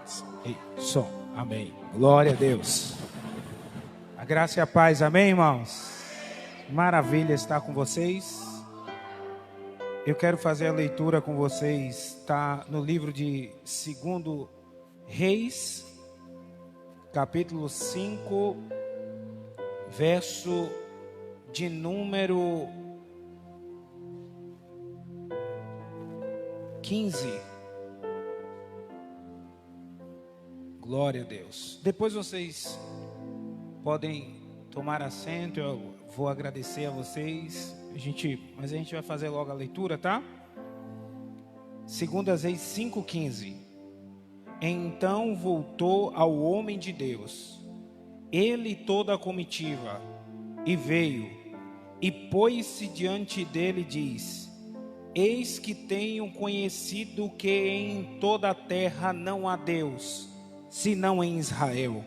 Som. Amém. Glória a Deus. A graça e a paz. Amém, irmãos? Maravilha estar com vocês. Eu quero fazer a leitura com vocês. Está no livro de 2 Reis, capítulo 5, verso de número 15. Glória a Deus. Depois vocês podem tomar assento. Eu vou agradecer a vocês. Mas a gente vai fazer logo a leitura, tá? 2 Reis 5:15. Então voltou ao homem de Deus, ele e toda a comitiva, e veio, e pôs-se diante dele e diz: Eis que tenho conhecido que em toda a terra não há Deus, senão em Israel.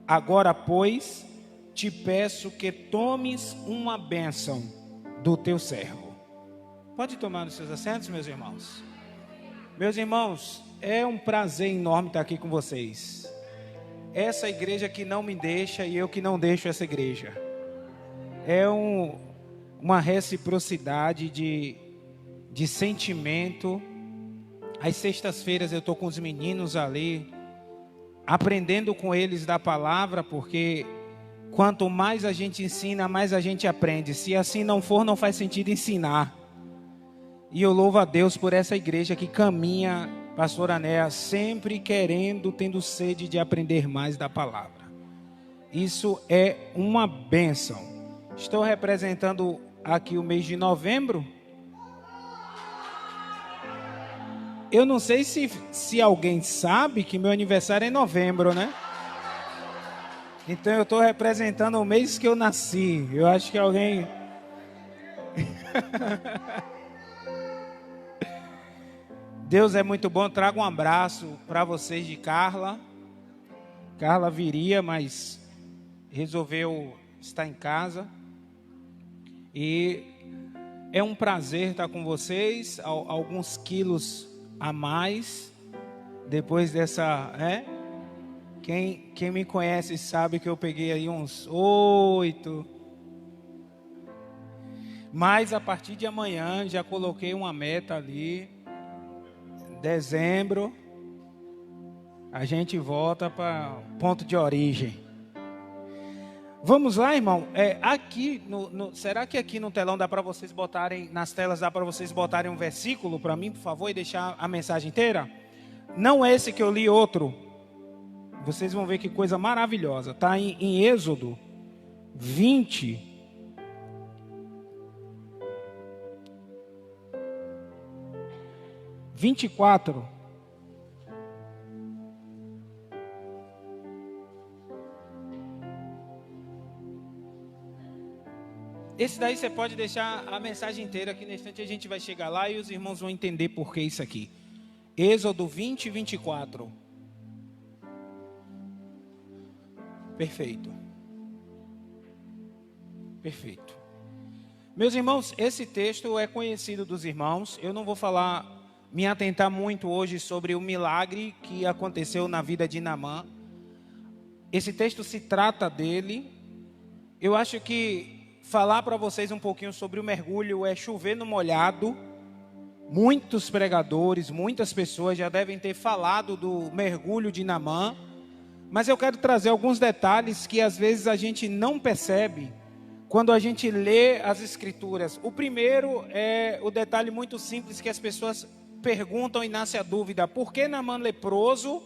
Agora, pois, te peço que tomes uma bênção do teu servo. Pode tomar os seus assentos, meus irmãos. Meus irmãos, é um prazer enorme estar aqui com vocês. Essa igreja que não me deixa e eu que não deixo essa igreja. É uma reciprocidade de sentimento. Às sextas-feiras eu estou com os meninos ali, aprendendo com eles da palavra, porque quanto mais a gente ensina, mais a gente aprende. Se assim não for, não faz sentido ensinar. E eu louvo a Deus por essa igreja que caminha, pastor Anéa, sempre tendo sede de aprender mais da palavra. Isso é uma bênção. Estou representando aqui o mês de novembro. Eu não sei se alguém sabe que meu aniversário é em novembro, né? Então eu estou representando o mês que eu nasci. Eu acho que alguém... Deus é muito bom. Trago um abraço para vocês de Carla. Carla viria, mas resolveu estar em casa. E é um prazer estar com vocês. Alguns quilos a mais depois dessa, Quem me conhece sabe que eu peguei aí uns 8. Mas a partir de amanhã já coloquei uma meta ali. Dezembro a gente volta para ponto de origem. Vamos lá, irmão. Aqui será que aqui no telão dá para vocês botarem, nas telas dá para vocês botarem um versículo para mim, por favor, e deixar a mensagem inteira? Não esse que eu li, outro. Vocês vão ver que coisa maravilhosa. Está em Êxodo 20. (24). Esse daí você pode deixar a mensagem inteira, que nesse instante a gente vai chegar lá e os irmãos vão entender por que isso aqui. Êxodo 20, 24. Perfeito. Perfeito. Meus irmãos, esse texto é conhecido dos irmãos. Eu não vou me atentar muito hoje sobre o milagre que aconteceu na vida de Naamã. Esse texto se trata dele. Eu acho que falar para vocês um pouquinho sobre o mergulho é chover no molhado. Muitos pregadores, muitas pessoas já devem ter falado do mergulho de Naamã. Mas eu quero trazer alguns detalhes que às vezes a gente não percebe quando a gente lê as escrituras. O primeiro é o detalhe muito simples que as pessoas perguntam e nasce a dúvida: por que Naamã leproso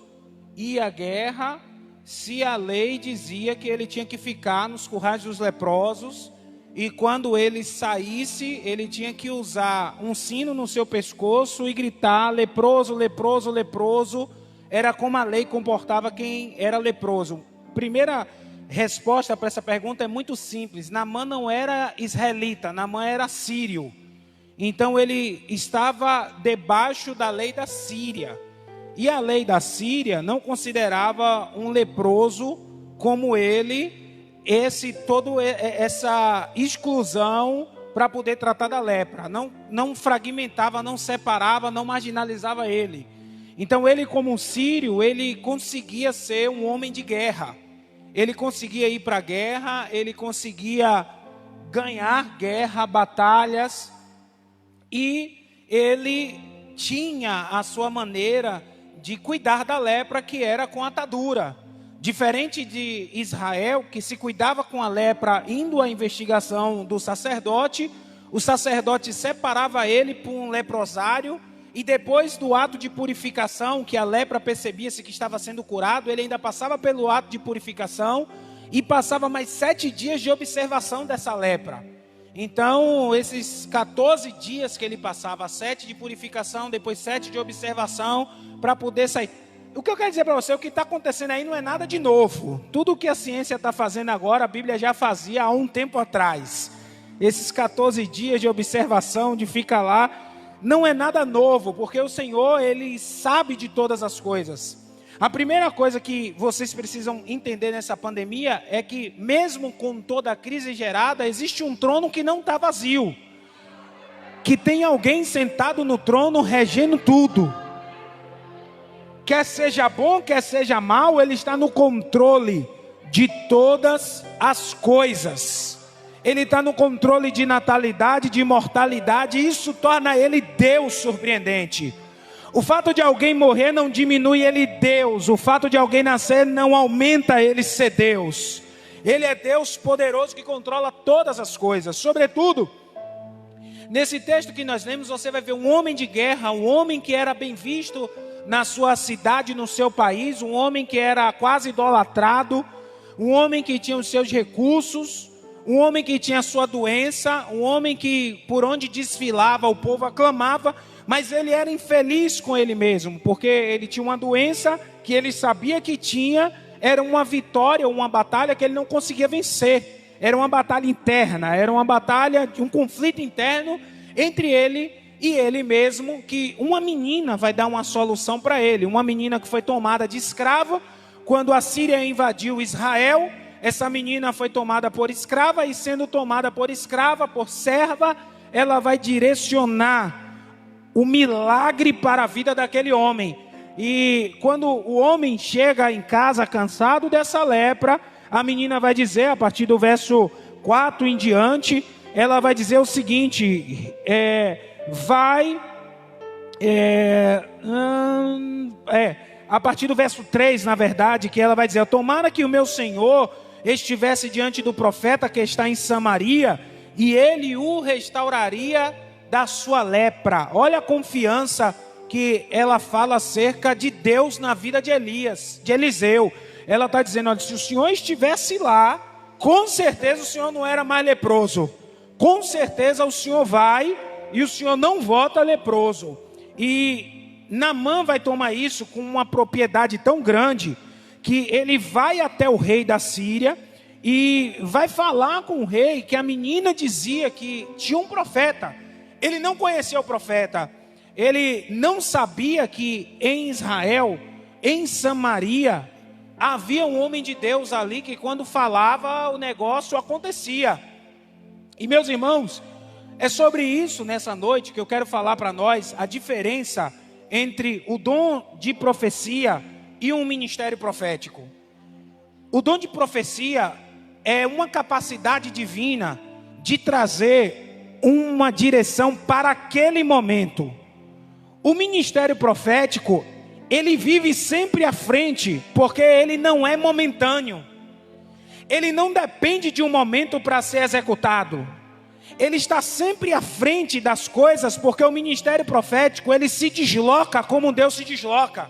ia à guerra se a lei dizia que ele tinha que ficar nos currais dos leprosos e quando ele saísse ele tinha que usar um sino no seu pescoço e gritar: leproso, leproso, leproso? Era como a lei comportava quem era leproso. Primeira resposta para essa pergunta é muito simples. Naamã não era israelita, Naamã era sírio. Então ele estava debaixo da lei da Síria. E a lei da Síria não considerava um leproso como ele, essa exclusão para poder tratar da lepra. Não fragmentava, não separava, não marginalizava ele. Então ele, como um sírio, ele conseguia ser um homem de guerra. Ele conseguia ir para a guerra, ele conseguia ganhar guerra, batalhas, e ele tinha a sua maneira de cuidar da lepra, que era com atadura. Diferente de Israel, que se cuidava com a lepra indo à investigação do sacerdote, o sacerdote separava ele por um leprosário, e depois do ato de purificação, que a lepra percebia-se que estava sendo curado, ele ainda passava pelo ato de purificação, e passava mais 7 dias de observação dessa lepra. Então, esses 14 dias que ele passava, 7 de purificação, depois 7 de observação, para poder sair. O que eu quero dizer para você, o que está acontecendo aí não é nada de novo. Tudo o que a ciência está fazendo agora, a Bíblia já fazia há um tempo atrás. Esses 14 dias de observação, de ficar lá, não é nada novo, porque o Senhor, Ele sabe de todas as coisas. A primeira coisa que vocês precisam entender nessa pandemia é que, mesmo com toda a crise gerada, existe um trono que não está vazio. Que tem alguém sentado no trono regendo tudo. Quer seja bom, quer seja mal, Ele está no controle de todas as coisas. Ele está no controle de natalidade, de mortalidade, e isso torna Ele Deus surpreendente. O fato de alguém morrer não diminui Ele Deus. O fato de alguém nascer não aumenta Ele ser Deus. Ele é Deus poderoso que controla todas as coisas. Sobretudo, nesse texto que nós lemos, você vai ver um homem de guerra, um homem que era bem visto na sua cidade, no seu país, um homem que era quase idolatrado, um homem que tinha os seus recursos, um homem que tinha a sua doença, um homem que por onde desfilava o povo aclamava, mas ele era infeliz com ele mesmo, porque ele tinha uma doença que ele sabia que tinha, era uma vitória, uma batalha que ele não conseguia vencer, era uma batalha interna, era uma batalha de um conflito interno entre ele e ele mesmo, que uma menina vai dar uma solução para ele, uma menina que foi tomada de escrava, quando a Síria invadiu Israel, essa menina foi tomada por escrava, e sendo tomada por escrava, por serva, ela vai direcionar o milagre para a vida daquele homem. E quando o homem chega em casa cansado dessa lepra, a menina vai dizer, a partir do verso 4 em diante, ela vai dizer o seguinte, a partir do verso 3, na verdade, que ela vai dizer, tomara que o meu Senhor estivesse diante do profeta que está em Samaria, e ele o restauraria da sua lepra. Olha a confiança que ela fala acerca de Deus na vida de Elias, de Eliseu. Ela está dizendo, olha, se o Senhor estivesse lá, com certeza o Senhor não era mais leproso. Com certeza o Senhor vai e o Senhor não volta leproso. E Naamã vai tomar isso com uma propriedade tão grande, que ele vai até o rei da Síria e vai falar com o rei que a menina dizia que tinha um profeta. Ele não conhecia o profeta, ele não sabia que em Israel, em Samaria, havia um homem de Deus ali que quando falava o negócio acontecia. E meus irmãos, é sobre isso nessa noite que eu quero falar para nós, a diferença entre o dom de profecia e um ministério profético. O dom de profecia é uma capacidade divina de trazer uma direção para aquele momento. O ministério profético, ele vive sempre à frente, porque ele não é momentâneo. Ele não depende de um momento para ser executado. Ele está sempre à frente das coisas, porque o ministério profético, ele se desloca como Deus se desloca.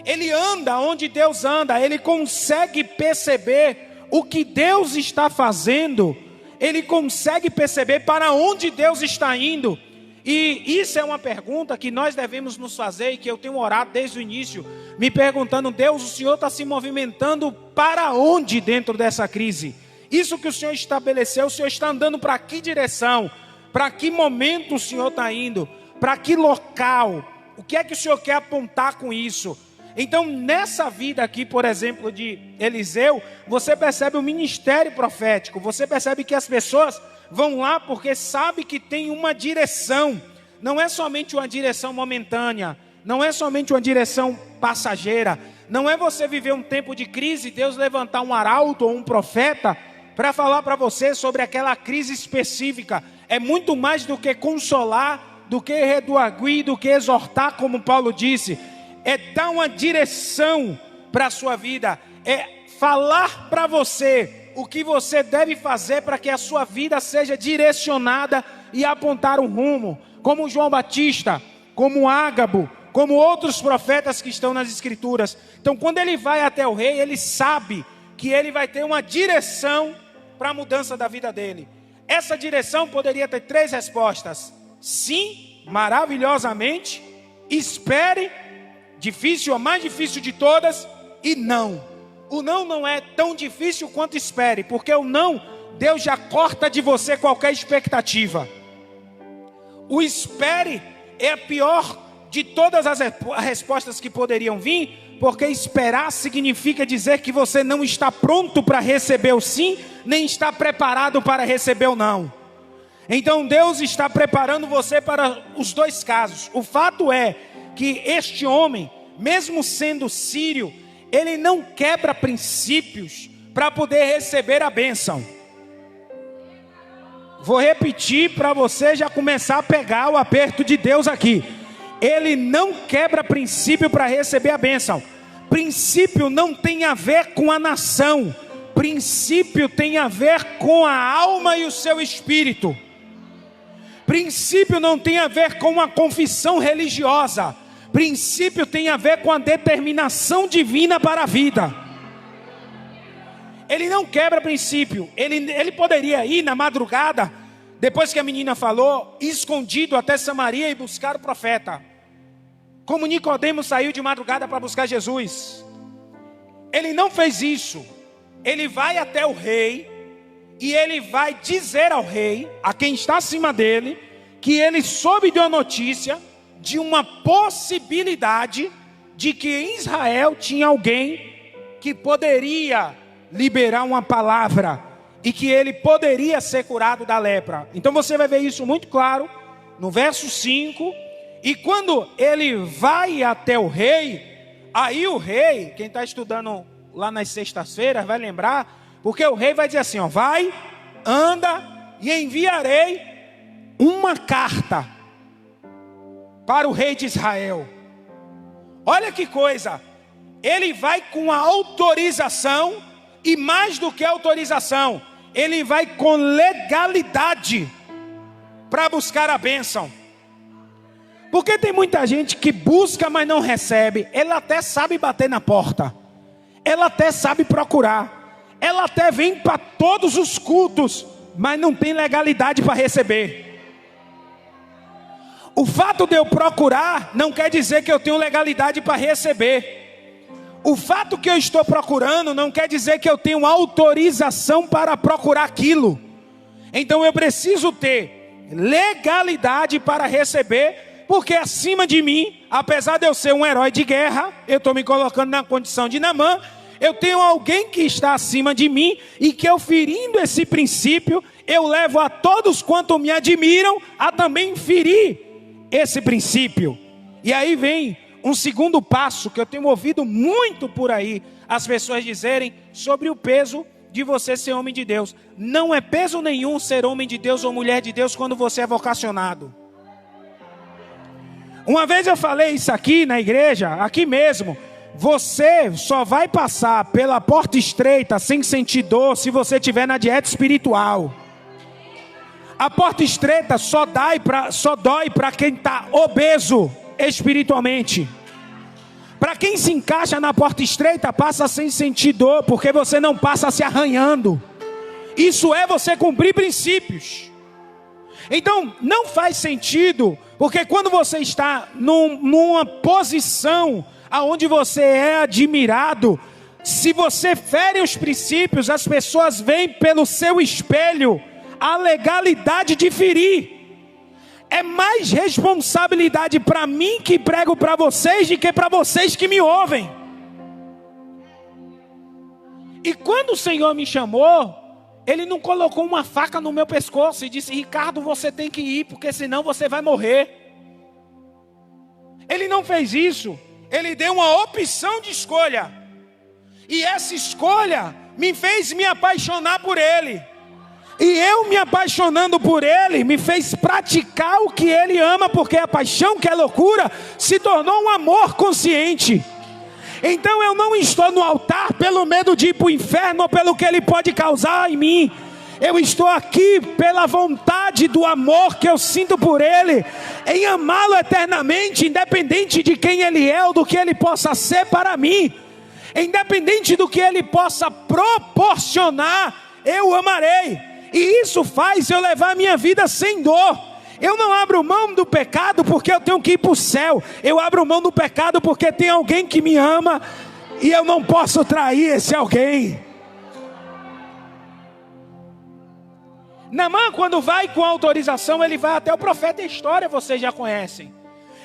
Ele anda onde Deus anda, ele consegue perceber o que Deus está fazendo, ele consegue perceber para onde Deus está indo. E isso é uma pergunta que nós devemos nos fazer, e que eu tenho orado desde o início, me perguntando, Deus, o Senhor está se movimentando para onde dentro dessa crise? Isso que o Senhor estabeleceu, o Senhor está andando para que direção? Para que momento o Senhor está indo? Para que local? O que é que o Senhor quer apontar com isso? Então, nessa vida aqui, por exemplo, de Eliseu, você percebe o ministério profético, você percebe que as pessoas vão lá porque sabe que tem uma direção, não é somente uma direção momentânea, não é somente uma direção passageira. Não é você viver um tempo de crise e Deus levantar um arauto ou um profeta para falar para você sobre aquela crise específica. É muito mais do que consolar, do que redarguir, do que exortar, como Paulo disse. É dar uma direção para a sua vida. É falar para você o que você deve fazer para que a sua vida seja direcionada e apontar um rumo. Como João Batista, como Ágabo, como outros profetas que estão nas Escrituras. Então, quando ele vai até o rei, ele sabe que ele vai ter uma direção para a mudança da vida dele. Essa direção poderia ter 3 respostas: sim, maravilhosamente; espere, difícil, a mais difícil de todas; e não. O não é tão difícil quanto espere, porque o não, Deus já corta de você qualquer expectativa. O espere é a pior de todas as respostas que poderiam vir, porque esperar significa dizer que você não está pronto para receber o sim, nem está preparado para receber o não. Então Deus está preparando você para os 2 casos. O fato é que este homem, mesmo sendo sírio, ele não quebra princípios para poder receber a bênção. Vou repetir para você já começar a pegar o aperto de Deus aqui. Ele não quebra princípio para receber a bênção. Princípio não tem a ver com a nação. Princípio tem a ver com a alma e o seu espírito. Princípio não tem a ver com uma confissão religiosa. Princípio tem a ver com a determinação divina para a vida. Ele não quebra princípio. Ele poderia ir na madrugada, depois que a menina falou, escondido até Samaria e buscar o profeta. Como Nicodemo saiu de madrugada para buscar Jesus. Ele não fez isso. Ele vai até o rei e ele vai dizer ao rei, a quem está acima dele, que ele soube de uma notícia, de uma possibilidade de que em Israel tinha alguém que poderia liberar uma palavra e que ele poderia ser curado da lepra. Então você vai ver isso muito claro no verso 5. E quando ele vai até o rei, aí o rei, quem está estudando lá nas sextas-feiras vai lembrar, porque o rei vai dizer assim, ó, vai, anda e enviarei uma carta para o rei de Israel. Olha que coisa, ele vai com a autorização, e mais do que autorização, ele vai com legalidade para buscar a bênção. Porque tem muita gente que busca, mas não recebe. Ela até sabe bater na porta, ela até sabe procurar, ela até vem para todos os cultos, mas não tem legalidade para receber. O fato de eu procurar não quer dizer que eu tenho legalidade para receber. O fato que eu estou procurando não quer dizer que eu tenho autorização para procurar aquilo. Então eu preciso ter legalidade para receber, porque acima de mim, apesar de eu ser um herói de guerra, eu estou me colocando na condição de Naamã, eu tenho alguém que está acima de mim, e que eu, ferindo esse princípio, eu levo a todos quanto me admiram a também ferir esse princípio. E aí vem um segundo passo que eu tenho ouvido muito por aí, as pessoas dizerem sobre o peso de você ser homem de Deus. Não é peso nenhum ser homem de Deus ou mulher de Deus quando você é vocacionado. Uma vez eu falei isso aqui na igreja, aqui mesmo. Você só vai passar pela porta estreita sem sentir dor se você estiver na dieta espiritual. A porta estreita só dói para quem está obeso espiritualmente. Para quem se encaixa na porta estreita, passa sem sentir dor, porque você não passa se arranhando. Isso é você cumprir princípios. Então não faz sentido, porque quando você está numa posição aonde você é admirado, se você fere os princípios, as pessoas veem pelo seu espelho a legalidade de ferir. É mais responsabilidade para mim que prego para vocês do que para vocês que me ouvem. E quando o Senhor me chamou, Ele não colocou uma faca no meu pescoço e disse: Ricardo, você tem que ir, porque senão você vai morrer. Ele não fez isso. Ele deu uma opção de escolha. E essa escolha me fez me apaixonar por Ele. E eu me apaixonando por Ele, me fez praticar o que Ele ama, porque a paixão, que é loucura, se tornou um amor consciente. Então eu não estou no altar pelo medo de ir para o inferno ou pelo que Ele pode causar em mim. Eu estou aqui pela vontade do amor que eu sinto por Ele, em amá-lo eternamente, independente de quem Ele é ou do que Ele possa ser para mim. Independente do que Ele possa proporcionar, eu o amarei. E isso faz eu levar a minha vida sem dor. Eu não abro mão do pecado porque eu tenho que ir para o céu. Eu abro mão do pecado porque tem alguém que me ama e eu não posso trair esse alguém. Naamã, quando vai com autorização, ele vai até o profeta. A história vocês já conhecem.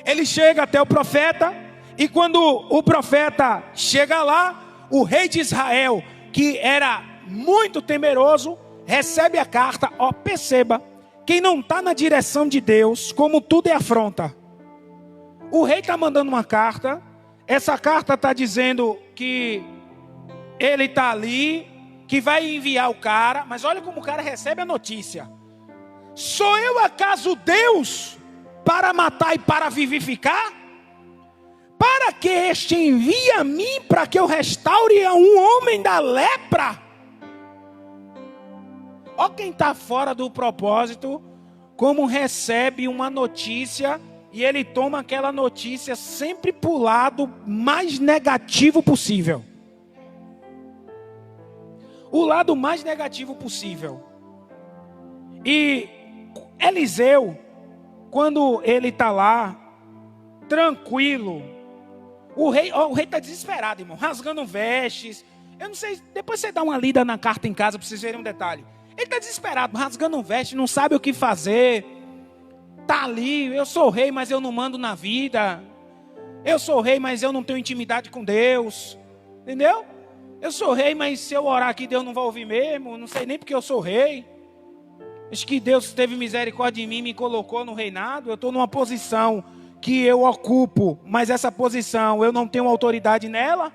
Ele chega até o profeta, e quando o profeta chega lá, o rei de Israel, que era muito temeroso, recebe a carta. Ó, perceba, quem não está na direção de Deus, como tudo é afronta. O rei está mandando uma carta, essa carta está dizendo que ele está ali, que vai enviar o cara, mas olha como o cara recebe a notícia. Sou eu acaso Deus para matar e para vivificar? Para que este envie a mim para que eu restaure a um homem da lepra? Ó quem está fora do propósito, como recebe uma notícia e ele toma aquela notícia sempre para o lado mais negativo possível. O lado mais negativo possível. E Eliseu, quando ele está lá, tranquilo, o rei está desesperado, irmão, rasgando vestes. Eu não sei, depois você dá uma lida na carta em casa para vocês verem um detalhe. Ele está desesperado, rasgando vestes, não sabe o que fazer. Está ali, eu sou rei, mas eu não mando na vida. Eu sou rei, mas eu não tenho intimidade com Deus. Entendeu? Eu sou rei, mas se eu orar aqui, Deus não vai ouvir mesmo. Não sei nem porque eu sou rei. Acho que Deus teve misericórdia de mim e me colocou no reinado. Eu estou numa posição que eu ocupo, mas essa posição eu não tenho autoridade nela.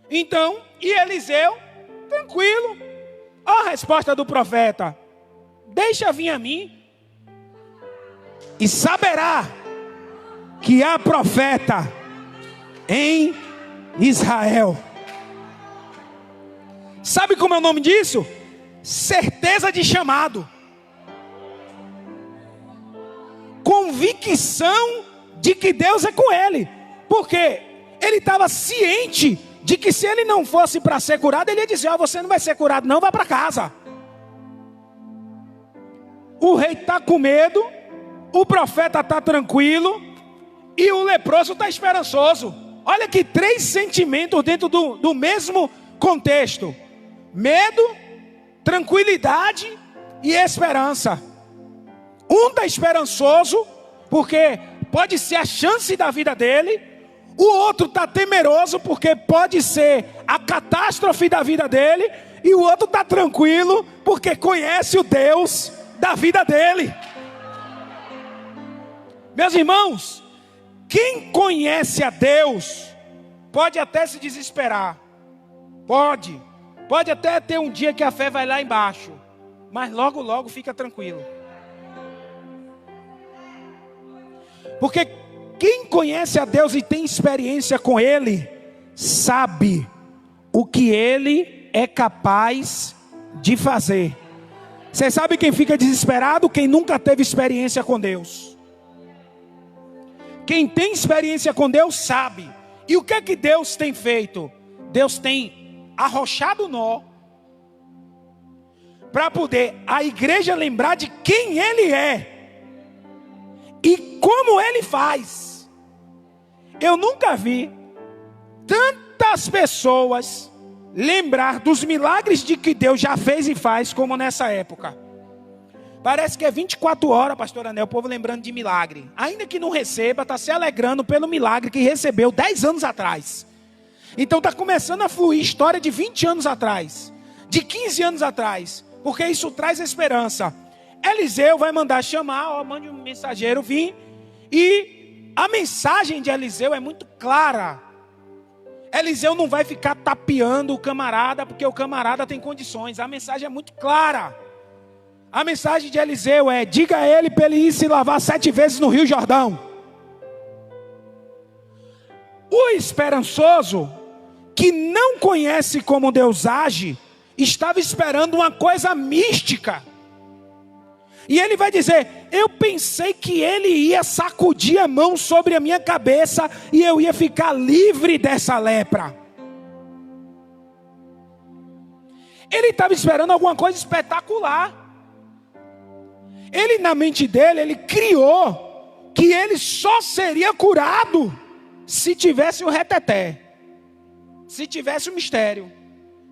Então, e Eliseu, tranquilo. Olha a resposta do profeta: deixa vir a mim, e saberá que há profeta em Israel. Sabe como é o nome disso? Certeza de chamado. Convicção de que Deus é com ele. Porque ele estava ciente de que se ele não fosse para ser curado, ele ia dizer: ó, você não vai ser curado não, vai para casa. O rei está com medo, o profeta está tranquilo e o leproso está esperançoso. Olha que 3 sentimentos dentro do mesmo contexto: medo, tranquilidade e esperança. Um está esperançoso porque pode ser a chance da vida dele. O outro está temeroso porque pode ser a catástrofe da vida dele. E o outro está tranquilo porque conhece o Deus da vida dele. Meus irmãos, quem conhece a Deus pode até se desesperar. Pode até ter um dia que a fé vai lá embaixo, mas logo, logo fica tranquilo. Porque quem conhece a Deus e tem experiência com Ele, sabe o que Ele é capaz de fazer. Você sabe quem fica desesperado? Quem nunca teve experiência com Deus. Quem tem experiência com Deus sabe. E o que é que Deus tem feito? Deus tem arrochado o nó para poder a igreja lembrar de quem Ele é e como Ele faz. Eu nunca vi tantas pessoas lembrar dos milagres de que Deus já fez e faz como nessa época. Parece que é 24 horas, pastor Anel, o povo lembrando de milagre. Ainda que não receba, está se alegrando pelo milagre que recebeu 10 anos atrás. Então está começando a fluir história de 20 anos atrás, de 15 anos atrás, porque isso traz esperança. Eliseu vai mandar chamar, mande um mensageiro vir, e A mensagem de Eliseu é muito clara. Eliseu não vai ficar tapeando o camarada, porque o camarada tem condições. A mensagem é muito clara. A mensagem de Eliseu é: diga a ele para ele ir se lavar 7 vezes no Rio Jordão. O esperançoso, que não conhece como Deus age, estava esperando uma coisa mística. E ele vai dizer: eu pensei que ele ia sacudir a mão sobre a minha cabeça e eu ia ficar livre dessa lepra. Ele estava esperando alguma coisa espetacular. Ele, na mente dele, ele criou que ele só seria curado se tivesse o reteté, se tivesse o mistério.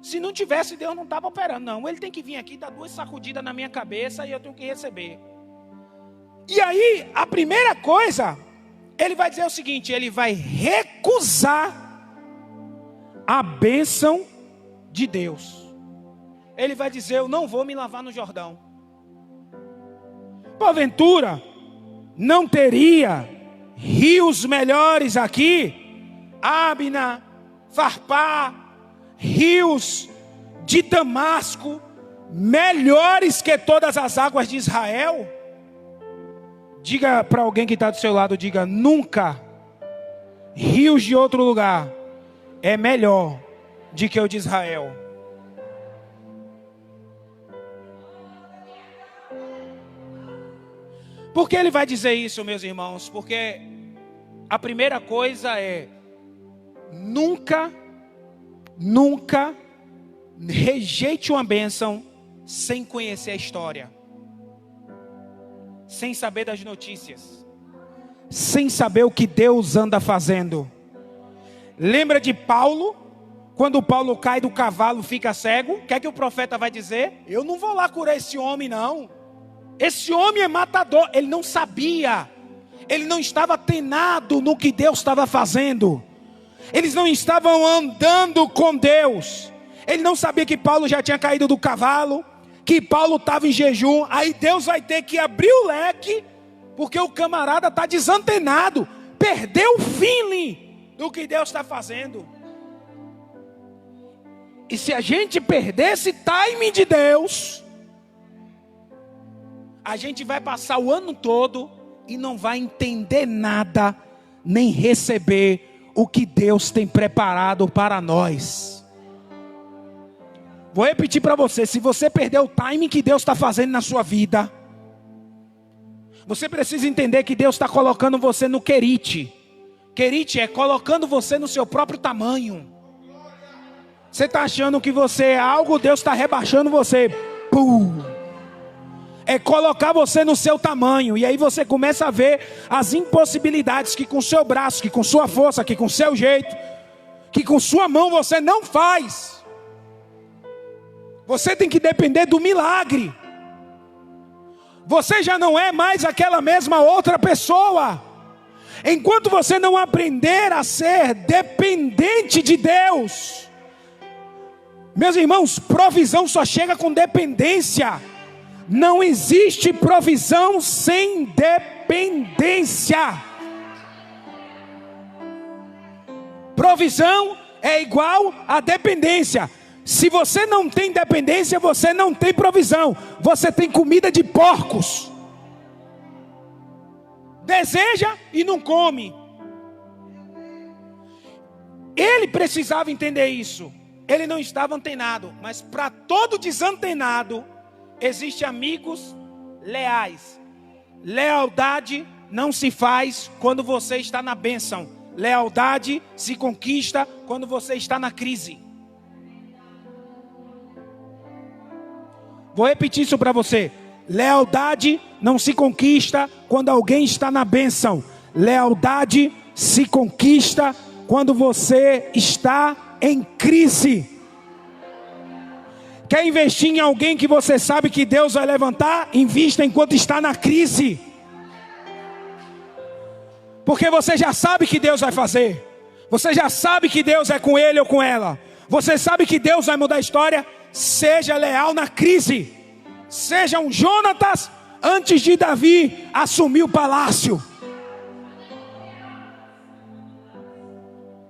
Se não tivesse, Deus não estava operando. Não, ele tem que vir aqui, dar 2 sacudidas na minha cabeça e eu tenho que receber. E aí, a primeira coisa, ele vai dizer o seguinte: ele vai recusar a bênção de Deus. Ele vai dizer: eu não vou me lavar no Jordão. Porventura, não teria rios melhores aqui? Ábina, Farpá, rios de Damasco, melhores que todas as águas de Israel? Diga para alguém que está do seu lado, diga: nunca rios de outro lugar é melhor do que o de Israel. Por que ele vai dizer isso, meus irmãos? Porque a primeira coisa é: nunca rejeite uma bênção sem conhecer a história, sem saber das notícias, sem saber o que Deus anda fazendo. Lembra de Paulo? Quando Paulo cai do cavalo, fica cego, o que é que o profeta vai dizer? Eu não vou lá curar esse homem não. Esse homem é matador. Ele não sabia, ele não estava atenado no que Deus estava fazendo. Eles não estavam andando com Deus. Ele não sabia que Paulo já tinha caído do cavalo, que Paulo estava em jejum. Aí Deus vai ter que abrir o leque, porque o camarada está desantenado, perdeu o feeling do que Deus está fazendo. E se a gente perder esse timing de Deus, a gente vai passar o ano todo e não vai entender nada, nem receber o que Deus tem preparado para nós. Vou repetir para você: se você perder o timing que Deus está fazendo na sua vida, você precisa entender que Deus está colocando você no querite. Querite é colocando você no seu próprio tamanho. Você está achando que você é algo, Deus está rebaixando você. Pum! É colocar você no seu tamanho. E aí você começa a ver as impossibilidades que com seu braço, que com sua força, que com seu jeito, que com sua mão você não faz. Você tem que depender do milagre. Você já não é mais aquela mesma outra pessoa. Enquanto você não aprender a ser dependente de Deus, meus irmãos, provisão só chega com dependência. Não existe provisão sem dependência. Provisão é igual a dependência. Se você não tem dependência, você não tem provisão. Você tem comida de porcos. Deseja e não come. Ele precisava entender isso. Ele não estava antenado. Mas para todo desantenado, existem amigos leais. Lealdade não se faz quando você está na bênção. Lealdade se conquista quando você está na crise. Vou repetir isso para você. Lealdade não se conquista quando alguém está na bênção. Lealdade se conquista quando você está em crise. Quer investir em alguém que você sabe que Deus vai levantar? Invista enquanto está na crise. Porque você já sabe que Deus vai fazer. Você já sabe que Deus é com ele ou com ela. Você sabe que Deus vai mudar a história. Seja leal na crise. Seja um Jonatas antes de Davi assumir o palácio.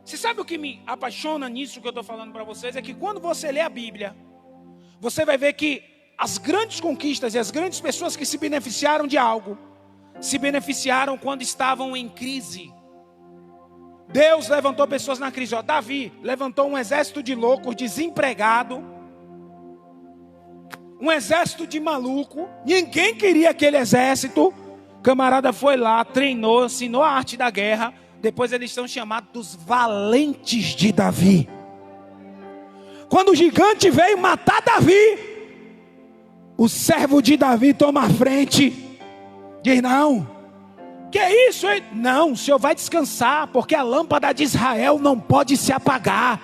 Você sabe o que me apaixona nisso que eu estou falando para vocês? É que quando você lê a Bíblia, você vai ver que as grandes conquistas e as grandes pessoas que se beneficiaram de algo, se beneficiaram quando estavam em crise. Deus levantou pessoas na crise. Davi levantou um exército de loucos, desempregado, um exército de maluco. Ninguém queria aquele exército. O camarada foi lá, treinou, ensinou a arte da guerra. Depois eles são chamados dos valentes de Davi. Quando o gigante veio matar Davi, o servo de Davi toma a frente. Diz: não, que é isso, hein? Não, o senhor vai descansar, porque a lâmpada de Israel não pode se apagar.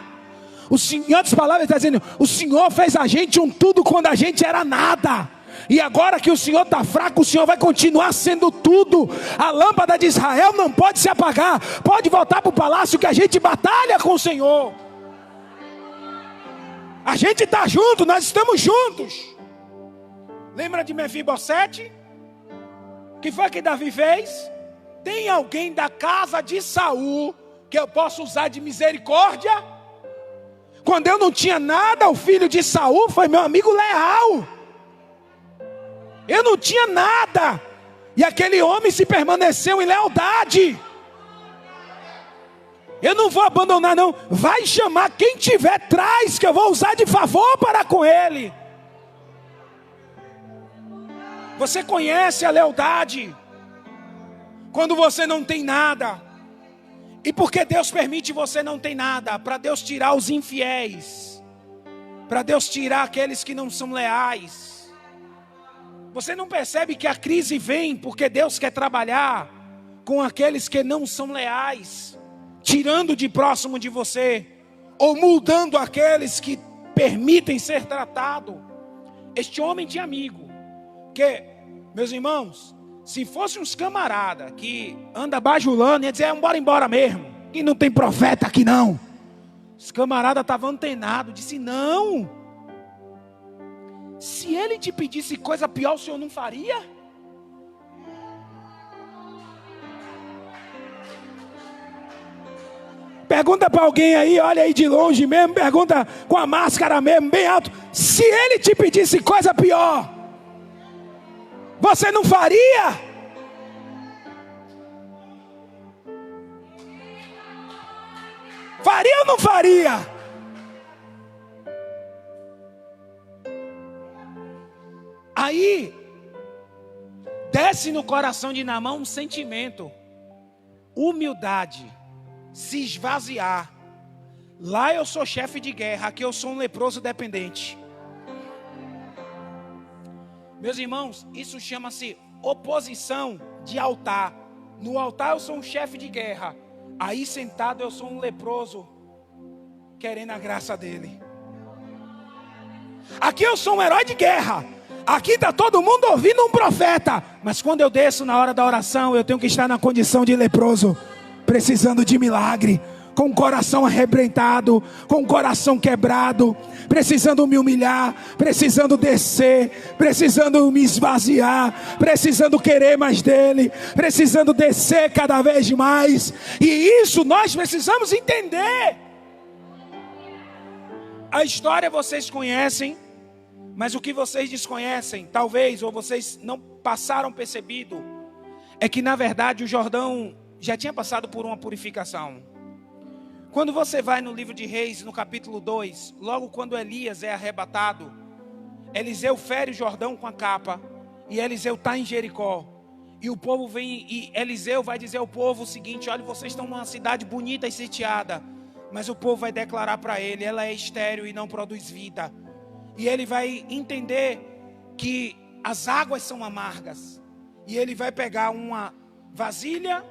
O Senhor, em outras palavras, está dizendo: o Senhor fez a gente um tudo quando a gente era nada. E agora que o Senhor está fraco, o Senhor vai continuar sendo tudo. A lâmpada de Israel não pode se apagar. Pode voltar para o palácio que a gente batalha com o Senhor. A gente está junto, nós estamos juntos. Lembra de Mefibosete? O que foi que Davi fez? Tem alguém da casa de Saul que eu possa usar de misericórdia? Quando eu não tinha nada, o filho de Saul foi meu amigo leal. Eu não tinha nada, e aquele homem se permaneceu em lealdade. Eu não vou abandonar não. Vai chamar quem tiver, traz, que eu vou usar de favor para com ele. Você conhece a lealdade quando você não tem nada. E porque Deus permite você não ter nada? Para Deus tirar os infiéis, para Deus tirar aqueles que não são leais. Você não percebe que a crise vem porque Deus quer trabalhar com aqueles que não são leais, tirando de próximo de você, ou mudando aqueles que permitem ser tratado. Este homem tinha amigo, que, meus irmãos, se fosse uns camarada que anda bajulando, ia dizer: bora embora mesmo, que não tem profeta aqui não. Os camaradas estavam antenados, disse: não. Se ele te pedisse coisa pior, o senhor não faria? Pergunta para alguém aí, olha aí de longe mesmo, pergunta com a máscara mesmo, bem alto. Se ele te pedisse coisa pior, você não faria? Faria ou não faria? Aí, desce no coração de Naamã um sentimento: humildade, se esvaziar. Lá eu sou chefe de guerra, aqui eu sou um leproso dependente. Meus irmãos, isso chama-se oposição de altar. No altar eu sou um chefe de guerra, aí sentado eu sou um leproso querendo a graça dele. Aqui eu sou um herói de guerra, aqui está todo mundo ouvindo um profeta, mas quando eu desço na hora da oração, eu tenho que estar na condição de leproso, precisando de milagre, com o coração arrebentado, com o coração quebrado, precisando me humilhar, precisando descer, precisando me esvaziar, precisando querer mais dele, precisando descer cada vez mais. E isso nós precisamos entender. A história vocês conhecem, mas o que vocês desconhecem, talvez, ou vocês não passaram percebido, é que na verdade o Jordão já tinha passado por uma purificação. Quando você vai no livro de Reis, no capítulo 2, logo quando Elias é arrebatado, Eliseu fere o Jordão com a capa, e Eliseu está em Jericó, e o povo vem, e Eliseu vai dizer ao povo o seguinte: olha, vocês estão numa cidade bonita e sitiada, mas o povo vai declarar para ele: ela é estéril e não produz vida. E ele vai entender que as águas são amargas, e ele vai pegar uma vasilha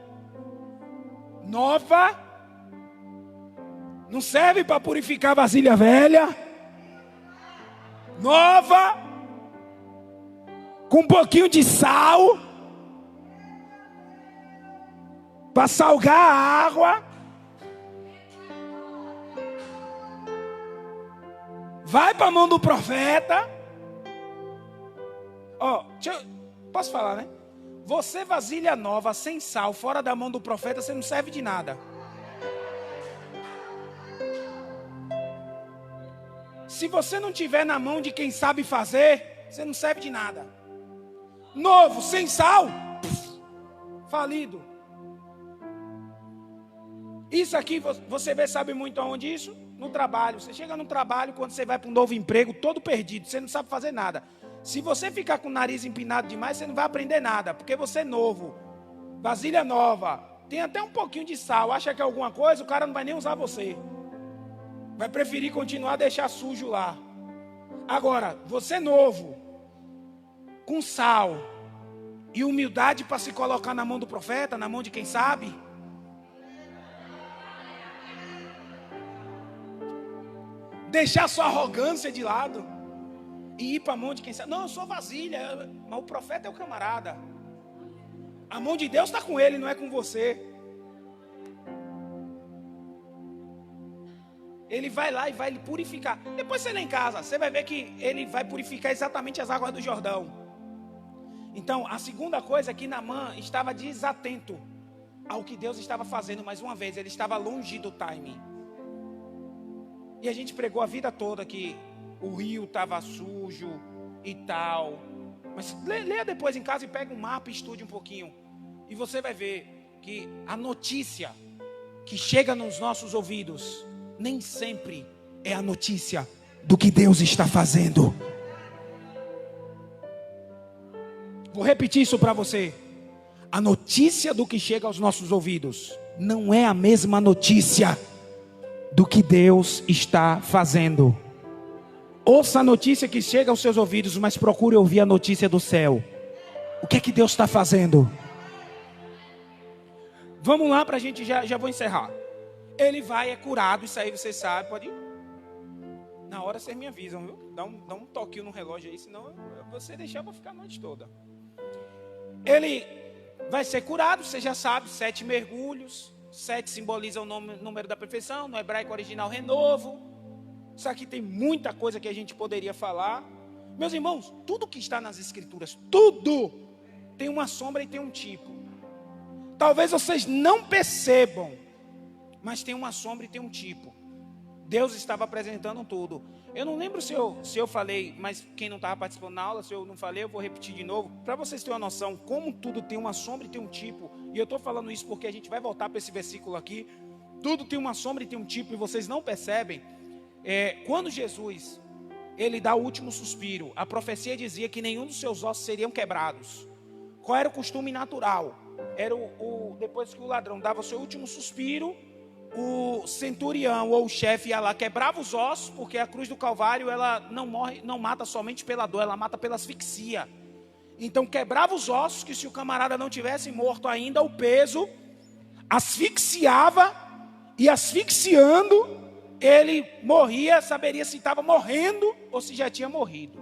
nova, não serve para purificar vasilha velha, nova, com um pouquinho de sal, para salgar a água, vai para a mão do profeta. Posso falar, né? Você, vasilha nova, sem sal, fora da mão do profeta, você não serve de nada. Se você não tiver na mão de quem sabe fazer, você não serve de nada. Novo, sem sal, falido. Isso aqui você vê, sabe muito aonde isso? No trabalho. Você chega no trabalho, quando você vai para um novo emprego, todo perdido, você não sabe fazer nada. Se você ficar com o nariz empinado demais, você não vai aprender nada, porque você é novo, vasilha nova, tem até um pouquinho de sal, acha que é alguma coisa, o cara não vai nem usar você. Vai preferir continuar a deixar sujo lá. Agora, você novo, com sal e humildade para se colocar na mão do profeta, na mão de quem sabe. Deixar sua arrogância de lado e ir para a mão de quem sabe. Não, eu sou vasilha, mas o profeta é o camarada. A mão de Deus está com ele, não é com você. Ele vai lá e vai lhe purificar. Depois você lê em casa, você vai ver que ele vai purificar exatamente as águas do Jordão. Então, a segunda coisa é que Naamã estava desatento ao que Deus estava fazendo. Mais uma vez, ele estava longe do timing. E a gente pregou a vida toda que o rio estava sujo e tal. Mas leia depois em casa e pega um mapa e estude um pouquinho. E você vai ver que a notícia que chega nos nossos ouvidos nem sempre é a notícia do que Deus está fazendo. Vou repetir isso para você. A notícia do que chega aos nossos ouvidos não é a mesma notícia do que Deus está fazendo. Ouça a notícia que chega aos seus ouvidos, mas procure ouvir a notícia do céu. O que é que Deus está fazendo? Vamos lá para a gente, já vou encerrar. Ele vai, é curado, isso aí você sabe, pode ir. Na hora vocês me avisam, viu? Dá um toquinho no relógio aí, senão você deixar para ficar a noite toda. Ele vai ser curado, você já sabe, 7 mergulhos. 7 simboliza o número da perfeição, no hebraico original renovo. Isso aqui tem muita coisa que a gente poderia falar. Meus irmãos, tudo que está nas escrituras, tudo tem uma sombra e tem um tipo. Talvez vocês não percebam, mas tem uma sombra e tem um tipo. Deus estava apresentando tudo. Eu não lembro se eu falei, mas quem não estava participando na aula, se eu não falei, eu vou repetir de novo, para vocês terem uma noção, como tudo tem uma sombra e tem um tipo. E eu estou falando isso porque a gente vai voltar para esse versículo aqui. Tudo tem uma sombra e tem um tipo, e vocês não percebem. Quando Jesus, ele dá o último suspiro, a profecia dizia que nenhum dos seus ossos seriam quebrados. Qual era o costume natural? Era depois que o ladrão dava o seu último suspiro, o centurião ou o chefe ia lá, quebrava os ossos, porque a cruz do Calvário ela não mata somente pela dor, ela mata pela asfixia. Então quebrava os ossos, que se o camarada não tivesse morto ainda, o peso asfixiava, e asfixiando ele morria, saberia se estava morrendo ou se já tinha morrido.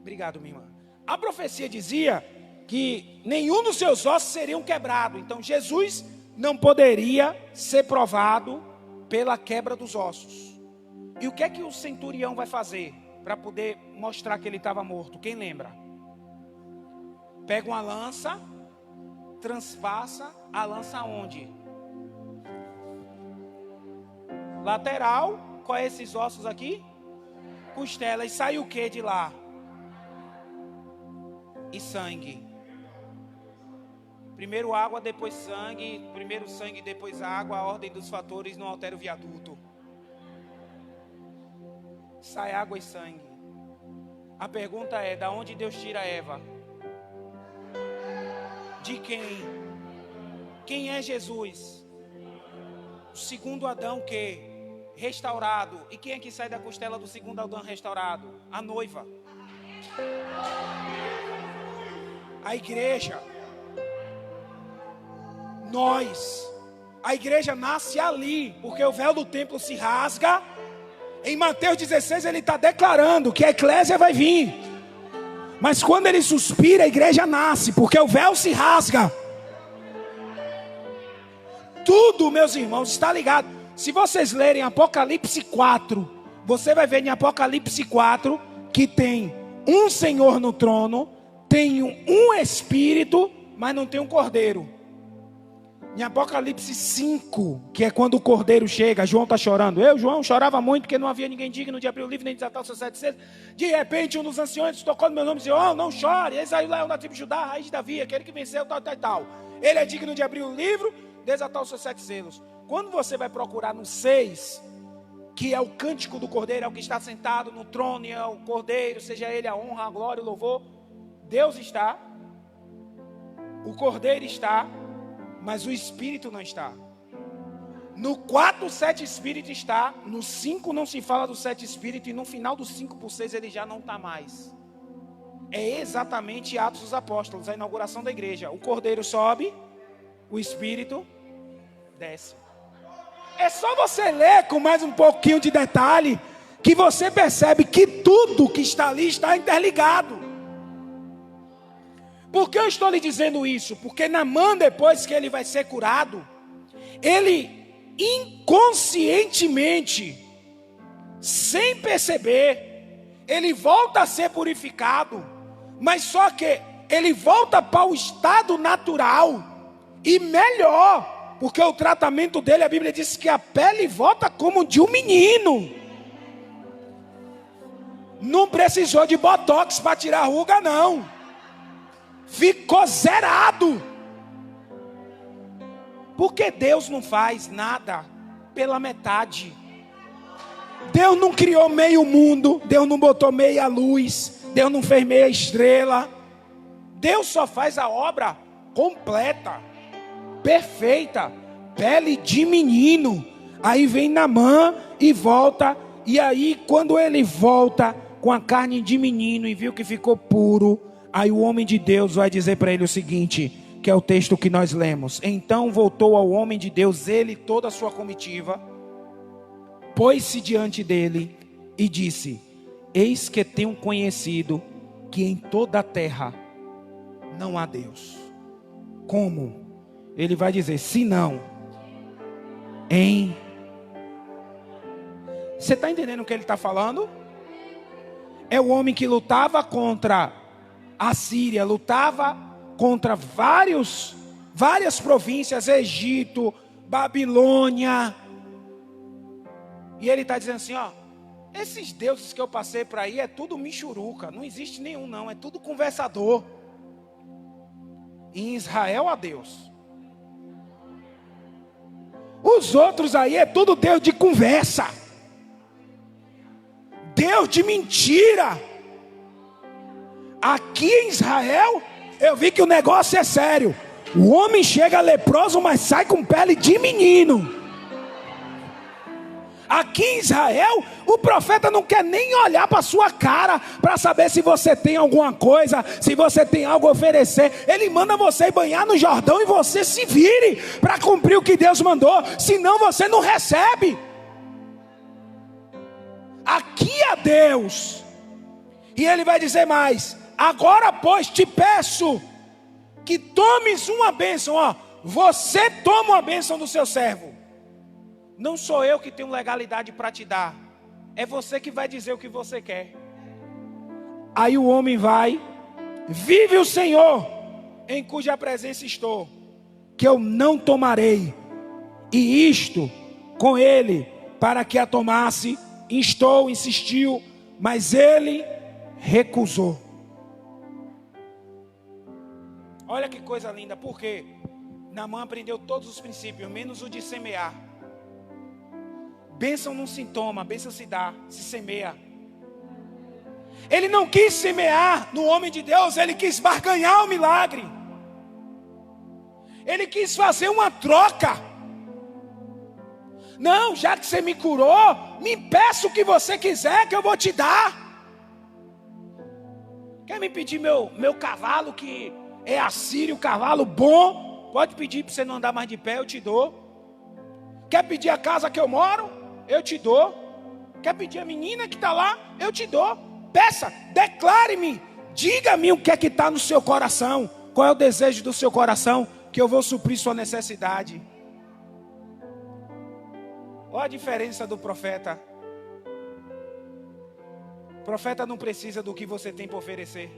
Obrigado, minha irmã. A profecia dizia que nenhum dos seus ossos seriam quebrados. Então Jesus não poderia ser provado pela quebra dos ossos. E o que é que o centurião vai fazer para poder mostrar que ele estava morto? Quem lembra? Pega uma lança, transpassa a lança onde? Lateral. Qual é esses ossos aqui? Costela. E sai o que de lá? E sangue. Primeiro água, depois sangue. Primeiro sangue, depois água. A ordem dos fatores não altera o viaduto. Sai água e sangue. A pergunta é: da onde Deus tira Eva? De quem? Quem é Jesus? O segundo Adão que? Restaurado. E quem é que sai da costela do segundo Adão restaurado? A noiva. A igreja. Nós. A igreja nasce ali, porque o véu do templo se rasga. Em Mateus 16 ele está declarando que a eclésia vai vir. Mas quando ele suspira, a igreja nasce, porque o véu se rasga. Tudo, meus irmãos, está ligado. Se vocês lerem Apocalipse 4, você vai ver em Apocalipse 4 que tem um Senhor no trono, tem um Espírito, mas não tem um Cordeiro. Em Apocalipse 5, que é quando o cordeiro chega, João está chorando. João, chorava muito porque não havia ninguém digno de abrir o livro nem desatar os seus 7 selos. De repente, um dos anciões tocou no meu nome e disse: oh, não chore, eis aí o leão da tribo de Judá, a raiz de Davi, aquele que venceu, tal, tal, tal. Ele é digno de abrir o livro, desatar os seus 7 selos. Quando você vai procurar no 6, que é o cântico do cordeiro, é o que está sentado no trono, e é o cordeiro, seja ele a honra, a glória, o louvor. Deus está, o cordeiro está, mas o Espírito não está. No 4, o 7 Espírito está. No 5 não se fala do 7 Espírito. E no final do 5 por 6 ele já não está mais. É exatamente Atos dos Apóstolos, a inauguração da igreja. O cordeiro sobe, o Espírito desce. É só você ler com mais um pouquinho de detalhe, que você percebe que tudo que está ali está interligado. Por que eu estou lhe dizendo isso? Porque Naamã, depois que ele vai ser curado, ele inconscientemente, sem perceber, ele volta a ser purificado, mas só que ele volta para o estado natural, e melhor, porque o tratamento dele, a Bíblia diz que a pele volta como de um menino. Não precisou de botox para tirar a ruga, não. Ficou zerado. Porque Deus não faz nada pela metade. Deus não criou meio mundo, Deus não botou meia luz, Deus não fez meia estrela. Deus só faz a obra completa, perfeita, pele de menino. Aí vem Naamã e volta, e aí quando ele volta com a carne de menino e viu que ficou puro, aí o homem de Deus vai dizer para ele o seguinte, que é o texto que nós lemos: então voltou ao homem de Deus, ele e toda a sua comitiva, pôs-se diante dele e disse: eis que tenho conhecido que em toda a terra não há Deus. Como? Ele vai dizer: se não, em... Você está entendendo o que ele está falando? É o homem que lutava contra a Síria, lutava contra várias províncias, Egito, Babilônia. E ele está dizendo assim, ó, esses deuses que eu passei para aí é tudo michuruca, não existe nenhum não, é tudo conversador. Em Israel há Deus. Os outros aí é tudo Deus de conversa, Deus de mentira. Aqui em Israel, eu vi que o negócio é sério. O homem chega leproso, mas sai com pele de menino. Aqui em Israel, o profeta não quer nem olhar para a sua cara, para saber se você tem alguma coisa, se você tem algo a oferecer. Ele manda você banhar no Jordão e você se vire para cumprir o que Deus mandou, senão você não recebe. Aqui é Deus. E ele vai dizer mais: agora pois te peço que tomes uma bênção, ó, você toma uma bênção do seu servo. Não sou eu que tenho legalidade para te dar, é você que vai dizer o que você quer. Aí o homem vai: vive o Senhor, em cuja presença estou, que eu não tomarei. E isto com ele, para que a tomasse, insistiu, mas ele recusou. Olha que coisa linda, porque Naamã aprendeu todos os princípios, menos o de semear. Bênção não se toma, bênção se dá, se semeia. Ele não quis semear no homem de Deus, ele quis barganhar o milagre. Ele quis fazer uma troca. Não, já que você me curou, me peça o que você quiser que eu vou te dar. Quer me pedir meu cavalo que é assírio, cavalo bom? Pode pedir para você não andar mais de pé, eu te dou. Quer pedir a casa que eu moro? Eu te dou. Quer pedir a menina que está lá? Eu te dou. Peça, declare-me, diga-me o que é que está no seu coração. Qual é o desejo do seu coração, que eu vou suprir sua necessidade. Olha a diferença do profeta. O profeta não precisa do que você tem para oferecer.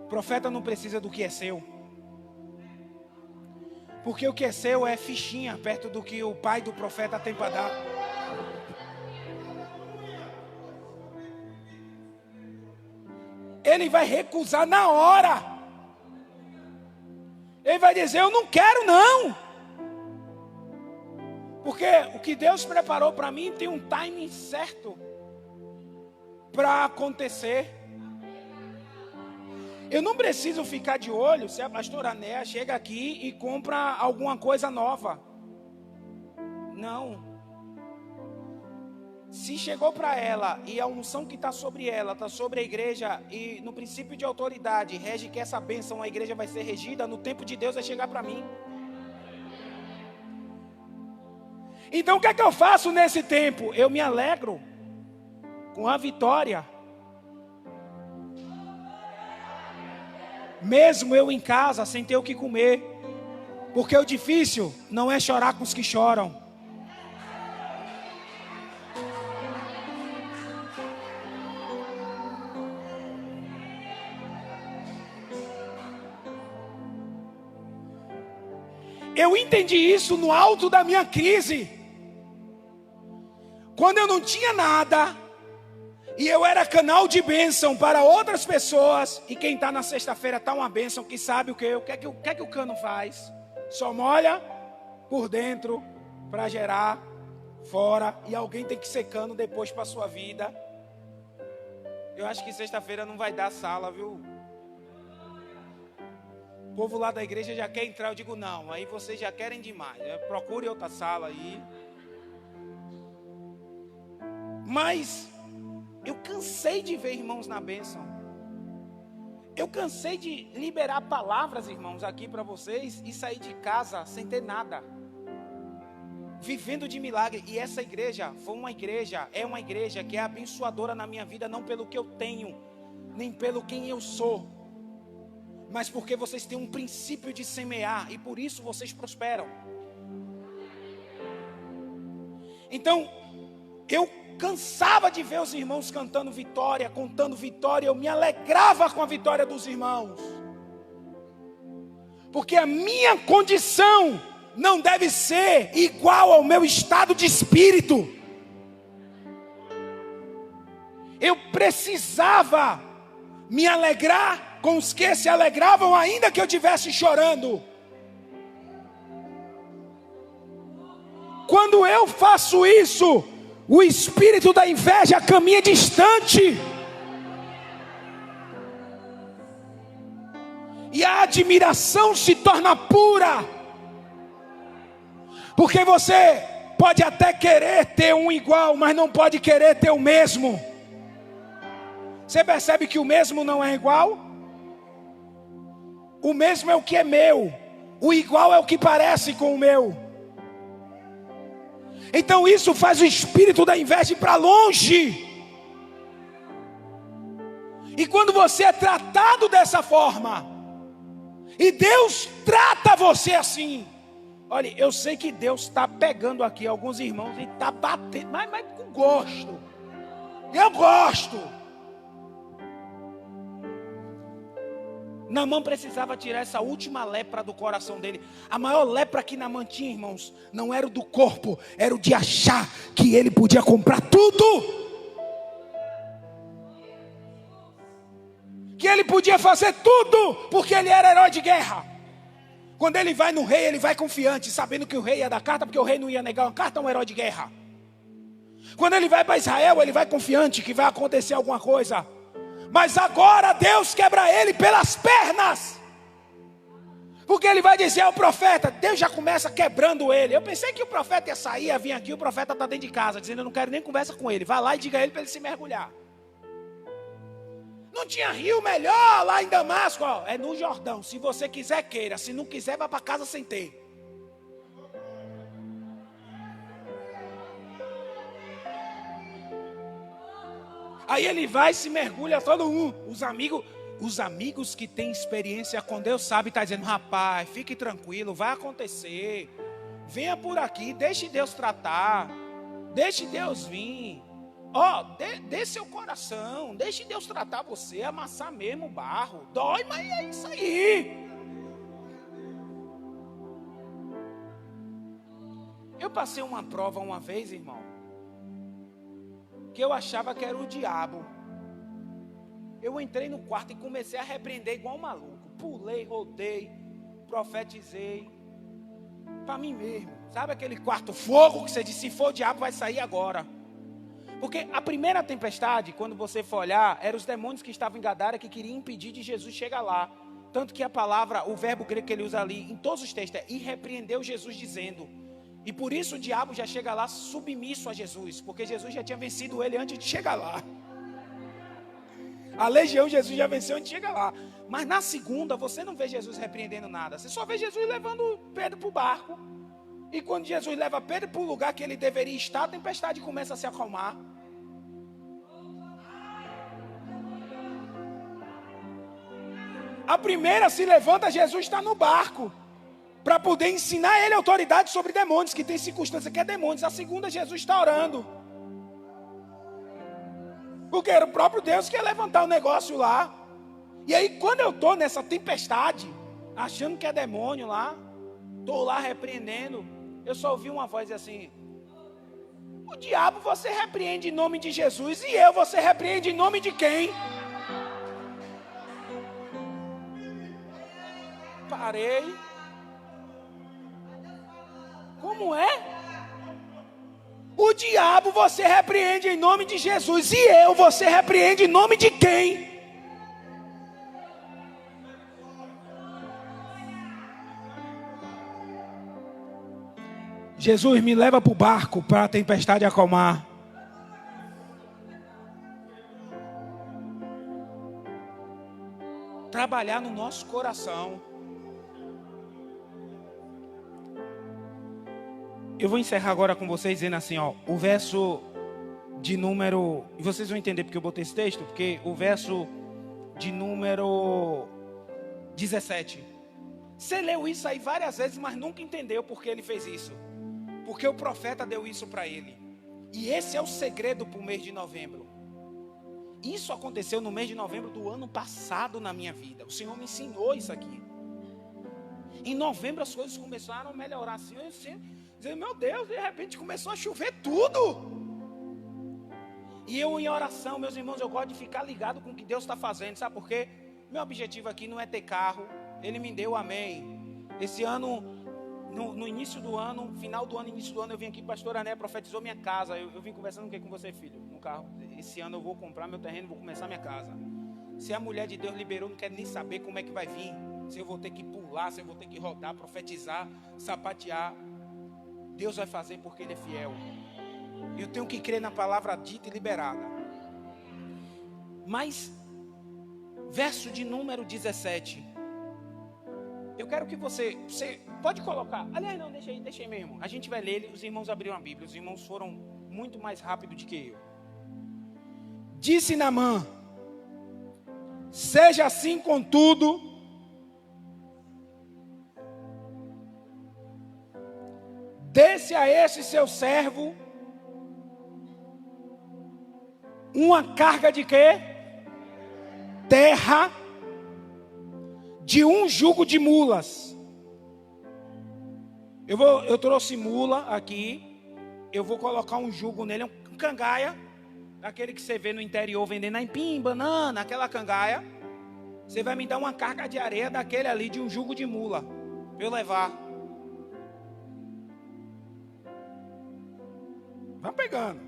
O profeta não precisa do que é seu. Porque o que é seu é fichinha perto do que o pai do profeta tem para dar. Ele vai recusar na hora. Ele vai dizer: eu não quero não. Porque o que Deus preparou para mim tem um timing certo para acontecer. Eu não preciso ficar de olho se a pastora Néa chega aqui e compra alguma coisa nova. Não. Se chegou para ela e a unção que está sobre ela, está sobre a igreja, e no princípio de autoridade rege que essa bênção a igreja vai ser regida, no tempo de Deus vai chegar para mim. Então o que é que eu faço nesse tempo? Eu me alegro com a vitória. Mesmo eu em casa, sem ter o que comer. Porque o difícil não é chorar com os que choram. Eu entendi isso no alto da minha crise. Quando eu não tinha nada, e eu era canal de bênção para outras pessoas, e quem está na sexta-feira está uma bênção, que sabe o que é que o cano faz? Só molha por dentro para gerar fora, e alguém tem que ser cano depois para a sua vida. Eu acho que sexta-feira não vai dar sala, viu? O povo lá da igreja já quer entrar, eu digo não, aí vocês já querem demais, procure outra sala aí. Mas eu cansei de ver irmãos na bênção. Eu cansei de liberar palavras, irmãos, aqui para vocês e sair de casa sem ter nada. Vivendo de milagre. E essa igreja é uma igreja que é abençoadora na minha vida, não pelo que eu tenho, nem pelo quem eu sou, mas porque vocês têm um princípio de semear e por isso vocês prosperam. Então, eu cansava de ver os irmãos cantando vitória, contando vitória. Eu me alegrava com a vitória dos irmãos, porque a minha condição não deve ser igual ao meu estado de espírito. Eu precisava me alegrar com os que se alegravam, ainda que eu estivesse chorando. Quando eu faço isso, o espírito da inveja caminha distante. E a admiração se torna pura. Porque você pode até querer ter um igual, mas não pode querer ter o mesmo. Você percebe que o mesmo não é igual? O mesmo é o que é meu. O igual é o que parece com o meu. Então isso faz o espírito da inveja ir para longe. E quando você é tratado dessa forma, e Deus trata você assim, olha, eu sei que Deus está pegando aqui alguns irmãos e está batendo, mas com gosto. Eu gosto. Naamã precisava tirar essa última lepra do coração dele. A maior lepra que Naamã tinha, irmãos, não era o do corpo, era o de achar que ele podia comprar tudo, que ele podia fazer tudo, porque ele era herói de guerra. Quando ele vai no rei, ele vai confiante, sabendo que o rei ia dar carta, porque o rei não ia negar uma carta a um herói de guerra. Quando ele vai para Israel, ele vai confiante que vai acontecer alguma coisa. Mas agora Deus quebra ele pelas pernas, porque ele vai dizer ao profeta. Deus já começa quebrando ele. Eu pensei que o profeta ia sair, ia vir aqui. O profeta está dentro de casa, dizendo: eu não quero nem conversa com ele. Vai lá e diga a ele para ele se mergulhar. Não tinha rio melhor lá em Damasco? Ó, é no Jordão. Se você quiser, queira. Se não quiser, vá para casa sem ter. Aí ele vai e se mergulha todo mundo. Os amigos que têm experiência com Deus sabem, está dizendo: rapaz, fique tranquilo, vai acontecer. Venha por aqui, deixe Deus tratar. Deixe Deus vir. Ó, dê seu coração, deixe Deus tratar você, amassar mesmo o barro. Dói, mas é isso aí. Eu passei uma prova uma vez, irmão, que eu achava que era o diabo. Eu entrei no quarto e comecei a repreender igual um maluco. Pulei, rodei, profetizei para mim mesmo. Sabe aquele quarto fogo que você disse, se for o diabo vai sair agora. Porque a primeira tempestade, quando você for olhar, eram os demônios que estavam em Gadara que queriam impedir de Jesus chegar lá. Tanto que a palavra, o verbo grego que ele usa ali, em todos os textos, é e repreendeu Jesus dizendo. E por isso o diabo já chega lá submisso a Jesus, porque Jesus já tinha vencido ele antes de chegar lá. A legião Jesus já venceu antes de chegar lá. Mas na segunda você não vê Jesus repreendendo nada. Você só vê Jesus levando Pedro para o barco. E quando Jesus leva Pedro para o lugar que ele deveria estar, a tempestade começa a se acalmar. A primeira se levanta, Jesus está no barco. Para poder ensinar ele autoridade sobre demônios, que tem circunstância que é demônios. A segunda, Jesus está orando. Porque era o próprio Deus que ia levantar o negócio lá. E aí quando eu estou nessa tempestade, achando que é demônio lá, estou lá repreendendo, eu só ouvi uma voz assim: o diabo você repreende em nome de Jesus, e eu você repreende em nome de quem? Parei. Como é? O diabo você repreende em nome de Jesus, e eu você repreende em nome de quem? Jesus, me leva para o barco para a tempestade acalmar. Trabalhar no nosso coração. Eu vou encerrar agora com vocês dizendo assim, ó, o verso de número, e vocês vão entender porque eu botei esse texto, porque o verso de número 17. Você leu isso aí várias vezes, mas nunca entendeu por que ele fez isso. Porque o profeta deu isso para ele. E esse é o segredo para o mês de novembro. Isso aconteceu no mês de novembro do ano passado na minha vida. O Senhor me ensinou isso aqui. Em novembro as coisas começaram a melhorar assim. Eu dizendo, meu Deus, de repente começou a chover tudo. E eu em oração, meus irmãos, eu gosto de ficar ligado com o que Deus está fazendo. Sabe por quê? Meu objetivo aqui não é ter carro. Ele me deu, amém. Esse ano... No início do ano, final do ano, início do ano, eu vim aqui, pastor Ané profetizou minha casa. Eu vim conversando com você, filho, no carro. Esse ano eu vou comprar meu terreno, vou começar minha casa. Se a mulher de Deus liberou, não quero nem saber como é que vai vir. Se eu vou ter que pular, se eu vou ter que rodar, profetizar, sapatear. Deus vai fazer porque Ele é fiel. Eu tenho que crer na palavra dita e liberada. Mas, verso de número 17. Eu quero que você pode colocar. Aliás, não, deixa aí mesmo. A gente vai ler, os irmãos abriram a Bíblia. Os irmãos foram muito mais rápido do que eu. Disse Naamã: seja assim contudo, desse a este seu servo uma carga de quê? Terra, de um jugo de mulas. Eu trouxe mula aqui. Eu vou colocar um jugo nele, um cangaia, aquele que você vê no interior vendendo aipim, banana, aquela cangaia. Você vai me dar uma carga de areia daquele ali, de um jugo de mula, para eu levar. Vai pegando.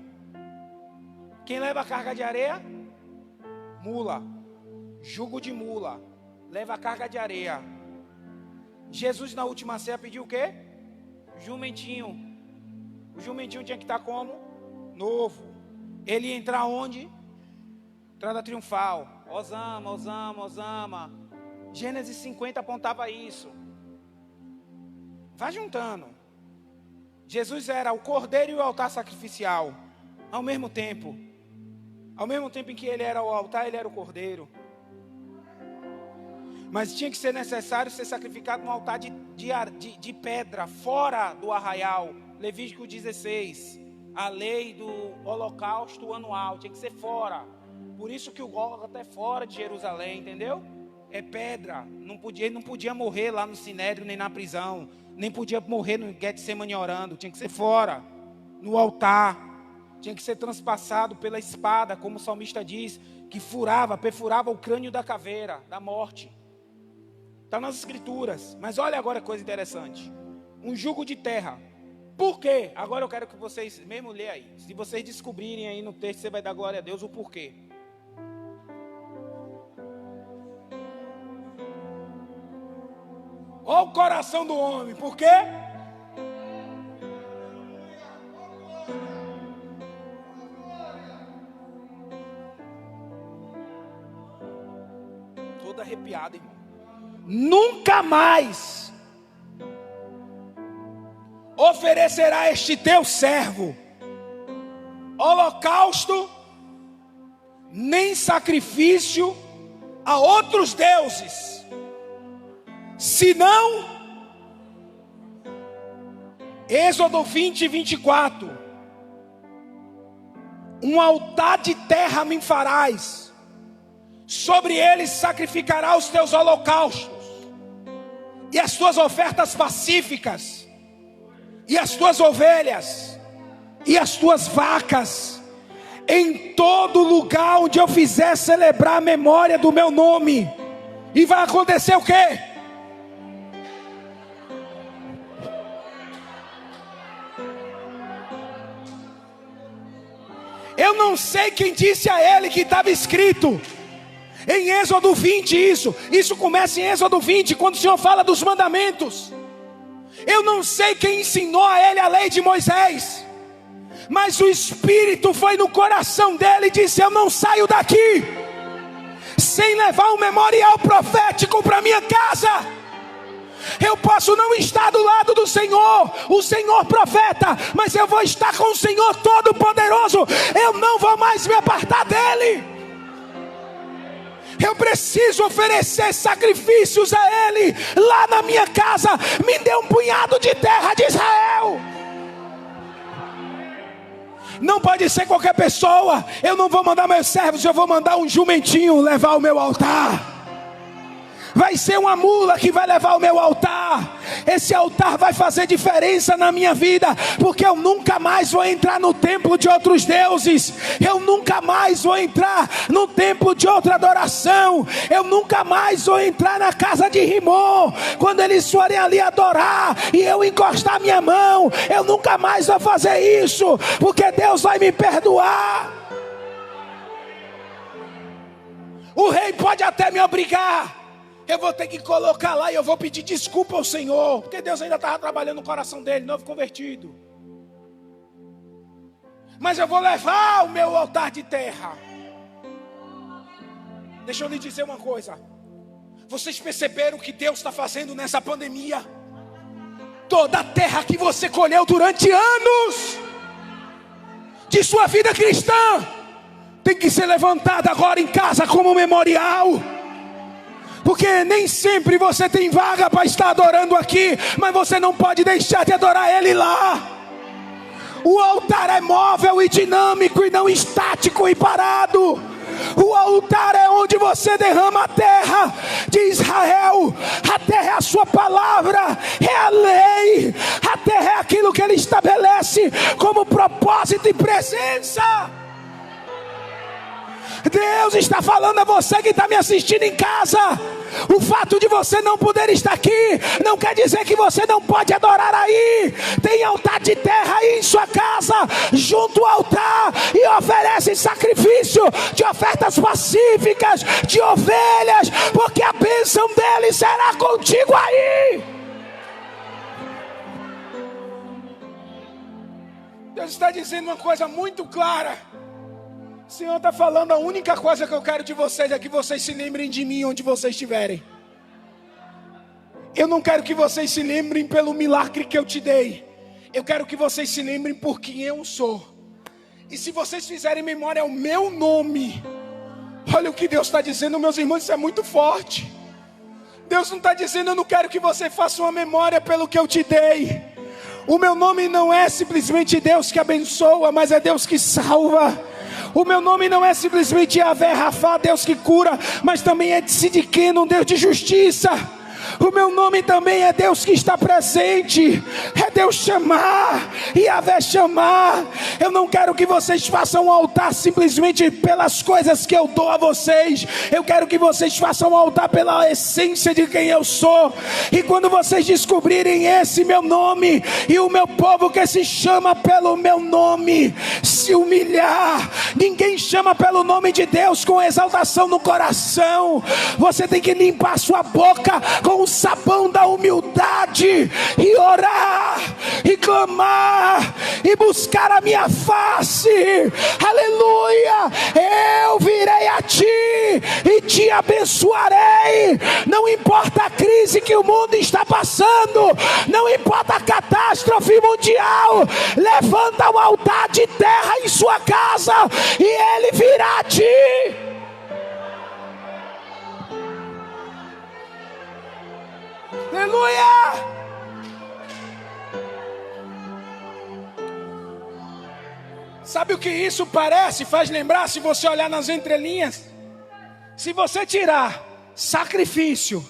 Quem leva a carga de areia? Mula. Jugo de mula. Leva a carga de areia. Jesus na última ceia pediu o quê? Jumentinho. O jumentinho tinha que estar como? Novo. Ele ia entrar onde? Entrada triunfal. Osama, Osama, Osama. Gênesis 50 apontava isso. Vai juntando. Jesus era o cordeiro e o altar sacrificial. Ao mesmo tempo. Ao mesmo tempo em que ele era o altar, ele era o cordeiro. Mas tinha que ser necessário ser sacrificado num altar de pedra, fora do arraial. Levítico 16. A lei do holocausto anual. Tinha que ser fora. Por isso que o Gólgota é fora de Jerusalém, entendeu? É pedra. Ele não podia morrer lá no sinédrio nem na prisão. Nem podia morrer no Getsemane orando. Tinha que ser fora, no altar. Tinha que ser transpassado pela espada, como o salmista diz, que perfurava o crânio da caveira, da morte. Está nas escrituras. Mas olha agora a coisa interessante. Um jugo de terra. Por quê? Agora eu quero que vocês, mesmo lê aí. Se vocês descobrirem aí no texto, você vai dar glória a Deus o porquê. Olha o coração do homem. Por quê? Todo arrepiado, irmão. Nunca mais oferecerá este teu servo holocausto, nem sacrifício a outros deuses, senão, Êxodo 20, 24, um altar de terra me farás, sobre eles sacrificará os teus holocaustos, e as tuas ofertas pacíficas, e as tuas ovelhas, e as tuas vacas, em todo lugar onde eu fizer celebrar a memória do meu nome. E vai acontecer o quê? Eu não sei quem disse a ele que estava escrito em Êxodo 20 isso começa em Êxodo 20, quando o Senhor fala dos mandamentos. Eu não sei quem ensinou a ele a lei de Moisés, mas o Espírito foi no coração dele e disse: eu não saio daqui sem levar um memorial profético para minha casa. Eu posso não estar do lado do Senhor, o Senhor profeta, mas eu vou estar com o Senhor Todo-Poderoso. Eu não vou mais me apartar dele. Eu preciso oferecer sacrifícios a Ele. Lá na minha casa, me dê um punhado de terra de Israel. Não pode ser qualquer pessoa. Eu não vou mandar meus servos, eu vou mandar um jumentinho levar o meu altar. Vai ser uma mula que vai levar o meu altar. Esse altar vai fazer diferença na minha vida, porque eu nunca mais vou entrar no templo de outros deuses. Eu nunca mais vou entrar no templo de outra adoração. Eu nunca mais vou entrar na casa de Rimon, quando eles forem ali adorar e eu encostar minha mão. Eu nunca mais vou fazer isso, porque Deus vai me perdoar. O rei pode até me obrigar. Eu vou ter que colocar lá e eu vou pedir desculpa ao Senhor, porque Deus ainda estava trabalhando no coração dele, novo convertido. Mas eu vou levar o meu altar de terra. Deixa eu lhe dizer uma coisa. Vocês perceberam o que Deus está fazendo nessa pandemia? Toda a terra que você colheu durante anos de sua vida cristã tem que ser levantada agora em casa como memorial. Porque nem sempre você tem vaga para estar adorando aqui, mas você não pode deixar de adorar Ele lá. O altar é móvel e dinâmico e não estático e parado. O altar é onde você derrama a terra de Israel. A terra é a sua palavra, é a lei. A terra é aquilo que Ele estabelece como propósito e presença. Deus está falando a você que está me assistindo em casa. O fato de você não poder estar aqui não quer dizer que você não pode adorar aí. Tem altar de terra aí em sua casa. Junto ao altar e oferece sacrifício de ofertas pacíficas, de ovelhas, porque a bênção dele será contigo aí. Deus está dizendo uma coisa muito clara. O Senhor está falando: a única coisa que eu quero de vocês é que vocês se lembrem de mim onde vocês estiverem. Eu não quero que vocês se lembrem pelo milagre que eu te dei. Eu quero que vocês se lembrem por quem eu sou. E se vocês fizerem memória ao meu nome, olha o que Deus está dizendo, meus irmãos, isso é muito forte. Deus não está dizendo: eu não quero que você faça uma memória pelo que eu te dei. O meu nome não é simplesmente Deus que abençoa, mas é Deus que salva. O meu nome não é simplesmente Yahvé Rafá, Deus que cura, mas também é Tsidkenu, Deus de justiça. O meu nome também é Deus que está presente. É Deus chamar, Yahvé chamar. Eu não quero que vocês façam um altar simplesmente pelas coisas que eu dou a vocês. Eu quero que vocês façam um altar pela essência de quem eu sou. E quando vocês descobrirem esse meu nome, e o meu povo que se chama pelo meu nome se humilhar. Ninguém chama pelo nome de Deus com exaltação no coração. Você tem que limpar sua boca com o sabão da humildade e orar e clamar e buscar a minha face. Aleluia! Eu virei a ti e te abençoarei. Não importa a crise que o mundo está passando, não importa a catástrofe mundial, levanta um altar de terra em sua casa e ele virá a ti. Aleluia! Sabe o que isso parece? Faz lembrar, se você olhar nas entrelinhas. Se você tirar sacrifício,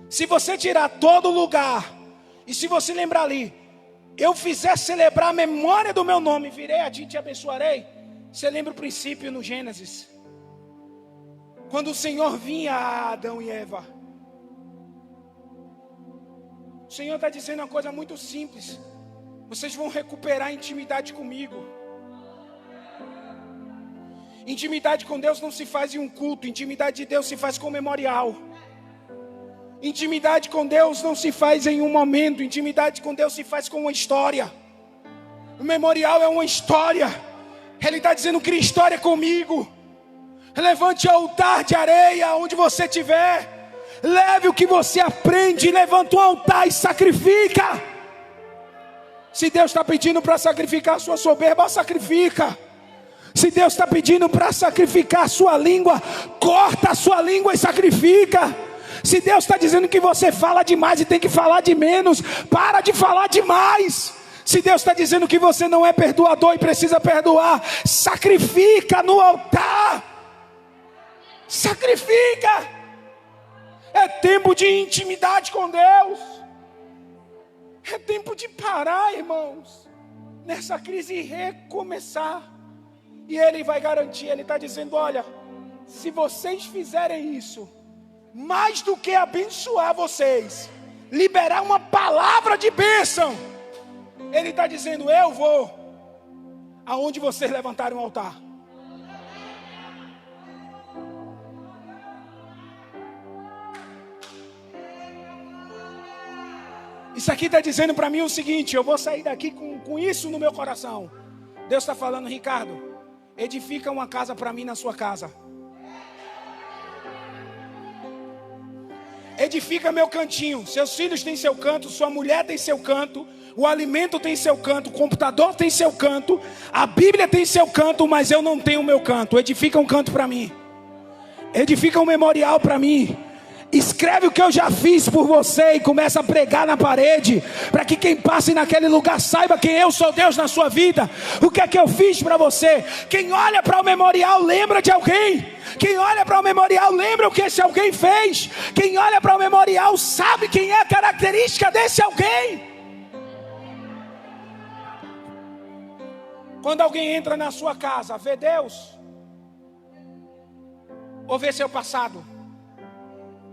se você tirar todo lugar, e se você lembrar ali, eu fizer celebrar a memória do meu nome, virei a ti e te abençoarei. Você lembra o princípio no Gênesis? Quando o Senhor vinha a Adão e Eva. O Senhor está dizendo uma coisa muito simples. Vocês vão recuperar a intimidade comigo. Intimidade com Deus não se faz em um culto. Intimidade de Deus se faz com memorial. Intimidade com Deus não se faz em um momento. Intimidade com Deus se faz com uma história. O memorial é uma história. Ele está dizendo: cria história comigo. Levante o altar de areia onde você estiver. Leve o que você aprende. Levanta um altar e sacrifica. Se Deus está pedindo para sacrificar a sua soberba, sacrifica. Se Deus está pedindo para sacrificar a sua língua, corta a sua língua e sacrifica. Se Deus está dizendo que você fala demais e tem que falar de menos, para de falar demais. Se Deus está dizendo que você não é perdoador e precisa perdoar, sacrifica no altar. Sacrifica. É tempo de intimidade com Deus. É tempo de parar, irmãos, nessa crise e recomeçar. E Ele vai garantir. Ele está dizendo: olha, se vocês fizerem isso, mais do que abençoar vocês, liberar uma palavra de bênção, Ele está dizendo: eu vou aonde vocês levantarem um altar. Isso aqui está dizendo para mim o seguinte: eu vou sair daqui com isso no meu coração. Deus está falando: Ricardo, edifica uma casa para mim na sua casa. Edifica meu cantinho. Seus filhos têm seu canto, sua mulher tem seu canto, o alimento tem seu canto, o computador tem seu canto, a Bíblia tem seu canto, mas eu não tenho o meu canto. Edifica um canto para mim. Edifica um memorial para mim. Escreve o que eu já fiz por você e começa a pregar na parede, para que quem passe naquele lugar saiba quem eu sou, Deus, na sua vida. O que é que eu fiz para você? Quem olha para o memorial lembra de alguém. Quem olha para o memorial lembra o que esse alguém fez. Quem olha para o memorial sabe quem é a característica desse alguém. Quando alguém entra na sua casa, vê Deus ou vê seu passado?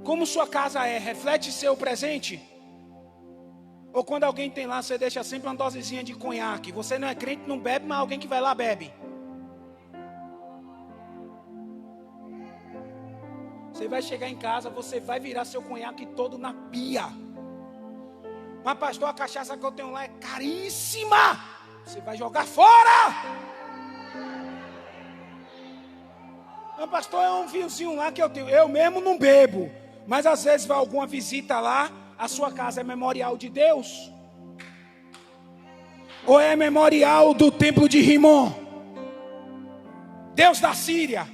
Como sua casa é? Reflete seu presente? Ou quando alguém tem lá, você deixa sempre uma dosezinha de conhaque? Você não é crente, não bebe, mas alguém que vai lá bebe. Você vai chegar em casa, você vai virar seu conhaque todo na pia. Mas pastor, a cachaça que eu tenho lá é caríssima. Você vai jogar fora. Mas pastor, é um vinhozinho lá que eu tenho. Eu mesmo não bebo. Mas às vezes vai alguma visita lá, a sua casa é memorial de Deus? Ou é memorial do templo de Rimon? Deus da Síria?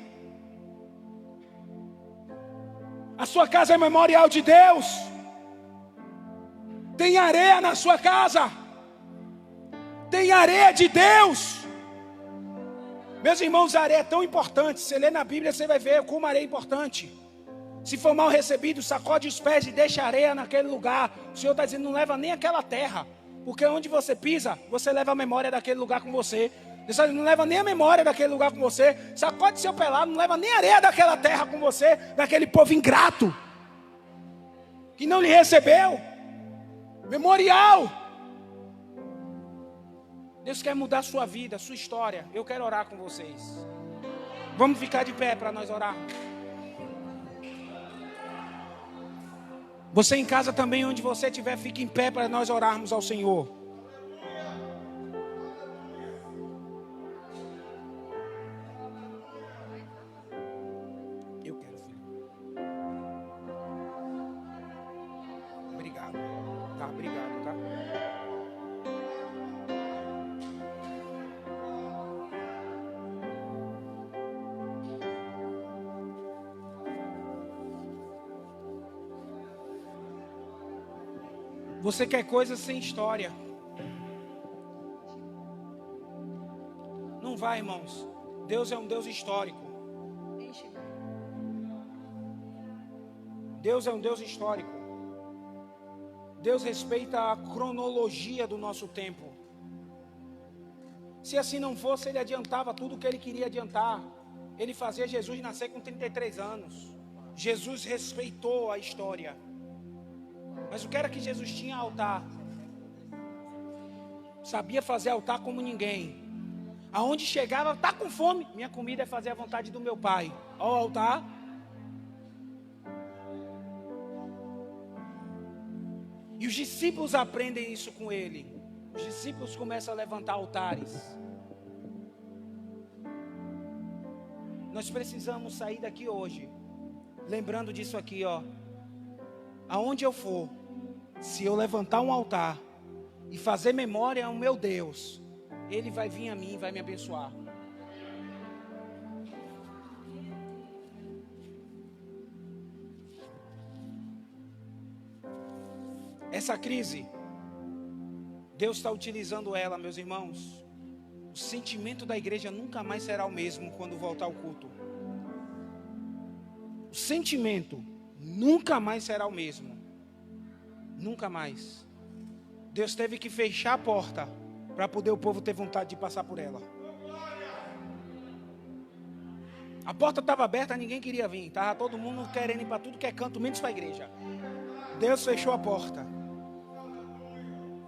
A sua casa é memorial de Deus? Tem areia na sua casa? Tem areia de Deus? Meus irmãos, a areia é tão importante. Você lê na Bíblia, você vai ver como a areia é importante. Se for mal recebido, sacode os pés e deixa areia naquele lugar. O Senhor está dizendo, não leva nem aquela terra. Porque onde você pisa, você leva a memória daquele lugar com você. Deus não leva nem a memória daquele lugar com você. Sacode seu pelado, não leva nem a areia daquela terra com você. Daquele povo ingrato, que não lhe recebeu. Memorial. Deus quer mudar a sua vida, a sua história. Eu quero orar com vocês. Vamos ficar de pé para nós orarmos. Você em casa também, onde você estiver, fique em pé para nós orarmos ao Senhor. Eu quero, filho. Obrigado. Tá, obrigado, tá? Você quer coisas sem história. Não vai, irmãos. Deus é um Deus histórico. Deus é um Deus histórico. Deus respeita a cronologia do nosso tempo. Se assim não fosse, Ele adiantava tudo o que Ele queria adiantar. Ele fazia Jesus nascer com 33 anos. Jesus respeitou a história. Mas o que era que Jesus tinha? Altar. Sabia fazer altar como ninguém. Aonde chegava, tá com fome. Minha comida é fazer a vontade do meu Pai. Ó, o altar. E os discípulos aprendem isso com ele. Os discípulos começam a levantar altares. Nós precisamos sair daqui hoje, lembrando disso aqui, ó. Aonde eu for, se eu levantar um altar e fazer memória ao meu Deus, Ele vai vir a mim e vai me abençoar. Essa crise, Deus está utilizando ela, meus irmãos. O sentimento da igreja nunca mais será o mesmo quando voltar ao culto. O sentimento nunca mais será o mesmo. Nunca mais. Deus teve que fechar a porta para poder o povo ter vontade de passar por ela. A porta estava aberta, ninguém queria vir. Estava todo mundo querendo ir para tudo que é canto, menos para a igreja. Deus fechou a porta.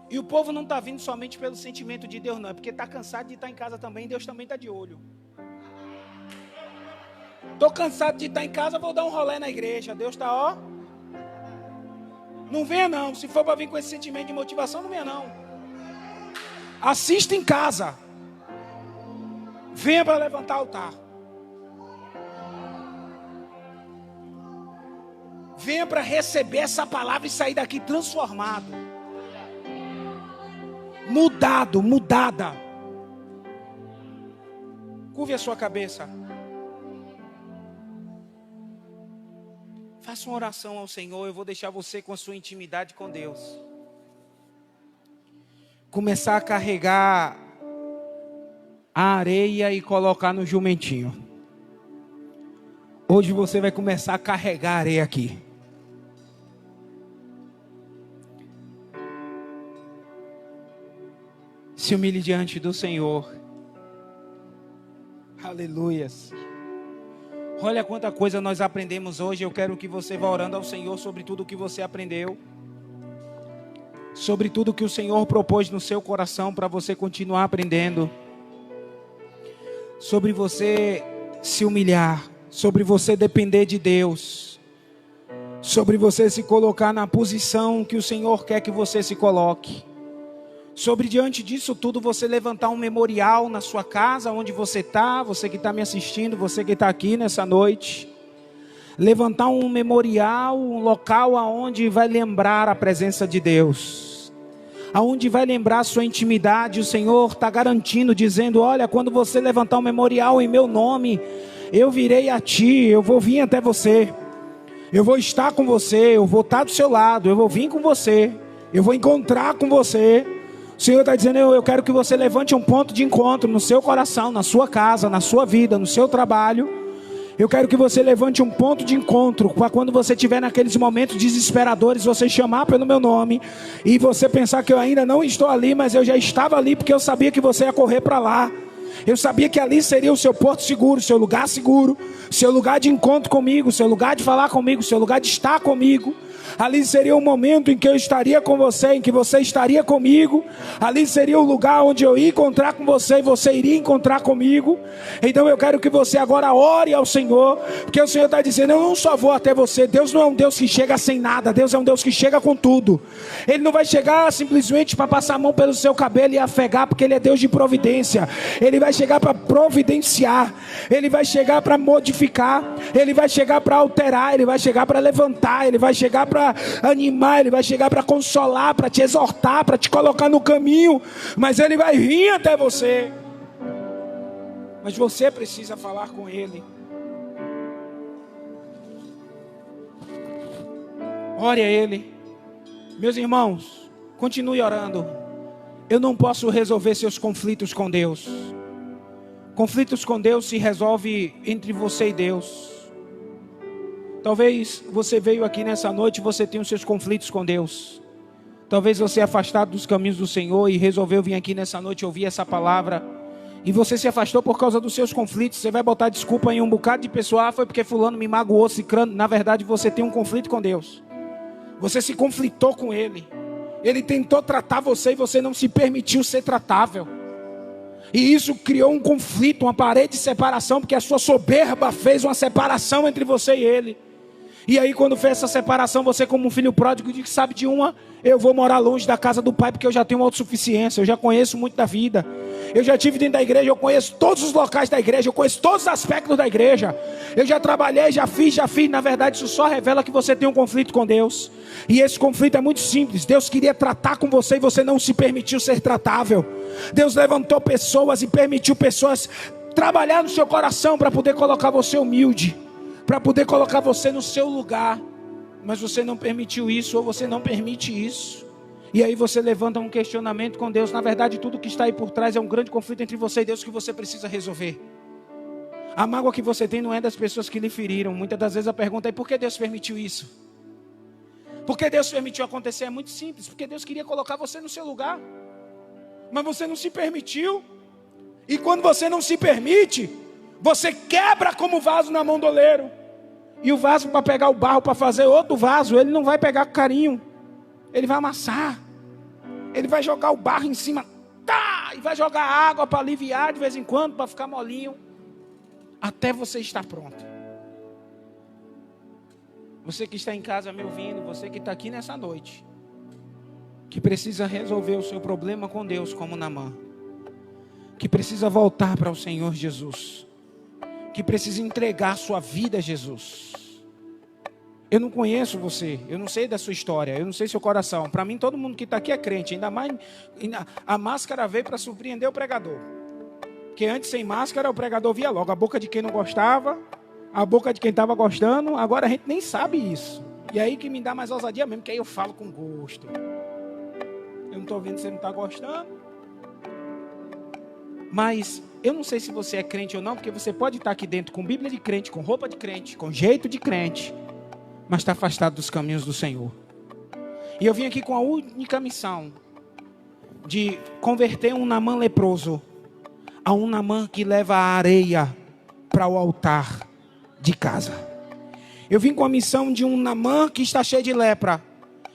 E o povo não está vindo somente pelo sentimento de Deus, não. É porque está cansado de estar em casa também. Deus também está de olho. Estou cansado de estar em casa, vou dar um rolê na igreja. Deus está, ó. Não venha não. Se for para vir com esse sentimento de motivação, não venha não. Assista em casa. Venha para levantar altar. Venha para receber essa palavra e sair daqui transformado. Mudado, mudada. Curve a sua cabeça. Faça uma oração ao Senhor. Eu vou deixar você com a sua intimidade com Deus. Começar a carregar a areia e colocar no jumentinho. Hoje você vai começar a carregar a areia aqui. Se humilhe diante do Senhor. Aleluias. Olha quanta coisa nós aprendemos hoje. Eu quero que você vá orando ao Senhor sobre tudo o que você aprendeu. Sobre tudo que o Senhor propôs no seu coração para você continuar aprendendo. Sobre você se humilhar. Sobre você depender de Deus. Sobre você se colocar na posição que o Senhor quer que você se coloque. Sobre diante disso tudo você levantar um memorial na sua casa, onde você está, você que está me assistindo, você que está aqui nessa noite. Levantar um memorial, um local aonde vai lembrar a presença de Deus. Aonde vai lembrar a sua intimidade. O Senhor está garantindo, dizendo, olha, quando você levantar um memorial em meu nome, eu virei a ti, eu vou vir até você. Eu vou estar com você, eu vou estar do seu lado, eu vou vir com você. Eu vou encontrar com você. O Senhor está dizendo, eu quero que você levante um ponto de encontro no seu coração, na sua casa, na sua vida, no seu trabalho. Eu quero que você levante um ponto de encontro para quando você estiver naqueles momentos desesperadores, você chamar pelo meu nome e você pensar que eu ainda não estou ali, mas eu já estava ali porque eu sabia que você ia correr para lá. Eu sabia que ali seria o seu porto seguro, seu lugar seguro, seu lugar de encontro comigo, seu lugar de falar comigo, seu lugar de estar comigo. Ali seria o momento em que eu estaria com você, em que você estaria comigo. Ali seria o lugar onde eu ia encontrar com você e você iria encontrar comigo. Então eu quero que você agora ore ao Senhor, porque o Senhor está dizendo: eu não só vou até você. Deus não é um Deus que chega sem nada, Deus é um Deus que chega com tudo. Ele não vai chegar simplesmente para passar a mão pelo seu cabelo e afegar, porque Ele é Deus de providência. Ele vai chegar para providenciar, Ele vai chegar para modificar, Ele vai chegar para alterar, Ele vai chegar para levantar, Ele vai chegar para animar, Ele vai chegar para consolar, para te exortar, para te colocar no caminho. Mas Ele vai vir até você, mas você precisa falar com Ele. Ore a Ele. Meus irmãos, continue orando. Eu não posso resolver seus conflitos com Deus. Conflitos com Deus se resolve entre você e Deus. Talvez você veio aqui nessa noite e você tenha os seus conflitos com Deus. Talvez você é afastado dos caminhos do Senhor e resolveu vir aqui nessa noite ouvir essa palavra. E você se afastou por causa dos seus conflitos. Você vai botar desculpa em um bocado de pessoa. Ah, foi porque fulano me magoou, ciclano. Na verdade você tem um conflito com Deus. Você se conflitou com Ele. Ele tentou tratar você e você não se permitiu ser tratável. E isso criou um conflito, uma parede de separação, porque a sua soberba fez uma separação entre você e Ele. E aí quando fez essa separação, você como um filho pródigo diz: sabe de uma, eu vou morar longe da casa do pai, porque eu já tenho autossuficiência, eu já conheço muito da vida. Eu já estive dentro da igreja, eu conheço todos os locais da igreja, eu conheço todos os aspectos da igreja. Eu já trabalhei, já fiz. Na verdade isso só revela que você tem um conflito com Deus. E esse conflito é muito simples. Deus queria tratar com você e você não se permitiu ser tratável. Deus levantou pessoas e permitiu pessoas trabalhar no seu coração para poder colocar você humilde, para poder colocar você no seu lugar. Mas você não permitiu isso, ou você não permite isso. E aí você levanta um questionamento com Deus. Na verdade tudo que está aí por trás é um grande conflito entre você e Deus que você precisa resolver. A mágoa que você tem não é das pessoas que lhe feriram. Muitas das vezes a pergunta é: por que Deus permitiu isso? Por que Deus permitiu acontecer? É muito simples. Porque Deus queria colocar você no seu lugar, mas você não se permitiu. E quando você não se permite, você quebra como vaso na mão do oleiro. E o vaso, para pegar o barro para fazer outro vaso, ele não vai pegar com carinho. Ele vai amassar. Ele vai jogar o barro em cima, e vai jogar água para aliviar de vez em quando, para ficar molinho, até você estar pronto. Você que está em casa me ouvindo, você que está aqui nessa noite, que precisa resolver o seu problema com Deus como Naamã, que precisa voltar para o Senhor Jesus, que precisa entregar sua vida a Jesus. Eu não conheço você, eu não sei da sua história, eu não sei seu coração. Para mim todo mundo que está aqui é crente, ainda mais a máscara veio para surpreender o pregador. Porque antes sem máscara o pregador via logo a boca de quem não gostava, a boca de quem estava gostando. Agora a gente nem sabe isso. E aí que me dá mais ousadia mesmo, que aí eu falo com gosto. Eu não estou vendo se você não está gostando. Mas eu não sei se você é crente ou não, porque você pode estar aqui dentro com Bíblia de crente, com roupa de crente, com jeito de crente, mas está afastado dos caminhos do Senhor. E eu vim aqui com a única missão de converter um Naamã leproso a um Naamã que leva a areia para o altar de casa. Eu vim com a missão de um Naamã que está cheio de lepra,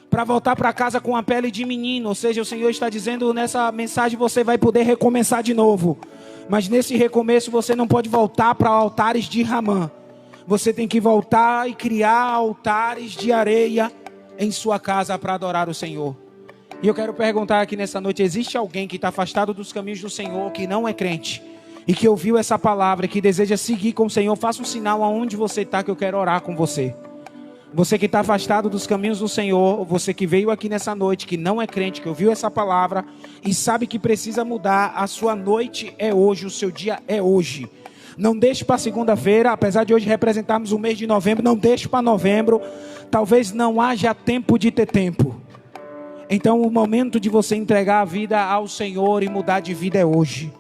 para voltar para casa com a pele de menino. Ou seja, o Senhor está dizendo nessa mensagem: você vai poder recomeçar de novo. Mas nesse recomeço você não pode voltar para altares de Ramã. Você tem que voltar e criar altares de areia em sua casa para adorar o Senhor. E eu quero perguntar aqui nessa noite: existe alguém que está afastado dos caminhos do Senhor, que não é crente, e que ouviu essa palavra, que deseja seguir com o Senhor? Faça um sinal aonde você está, que eu quero orar com você. Você que está afastado dos caminhos do Senhor, você que veio aqui nessa noite, que não é crente, que ouviu essa palavra e sabe que precisa mudar, a sua noite é hoje, o seu dia é hoje. Não deixe para segunda-feira, apesar de hoje representarmos o mês de novembro, não deixe para novembro. Talvez não haja tempo de ter tempo. Então o momento de você entregar a vida ao Senhor e mudar de vida é hoje.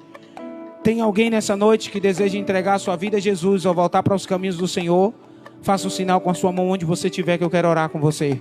Tem alguém nessa noite que deseja entregar a sua vida a Jesus ou voltar para os caminhos do Senhor? Faça um sinal com a sua mão onde você estiver, que eu quero orar com você.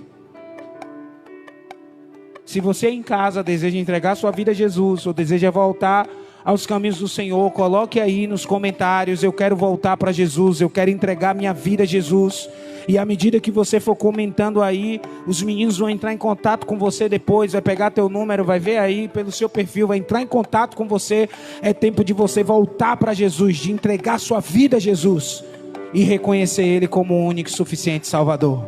Se você em casa deseja entregar a sua vida a Jesus ou deseja voltar aos caminhos do Senhor, coloque aí nos comentários: eu quero voltar para Jesus, eu quero entregar minha vida a Jesus. E à medida que você for comentando aí, os meninos vão entrar em contato com você depois, vai pegar teu número, vai ver aí pelo seu perfil, vai entrar em contato com você. É tempo de você voltar para Jesus, de entregar sua vida a Jesus e reconhecer Ele como o único e suficiente Salvador.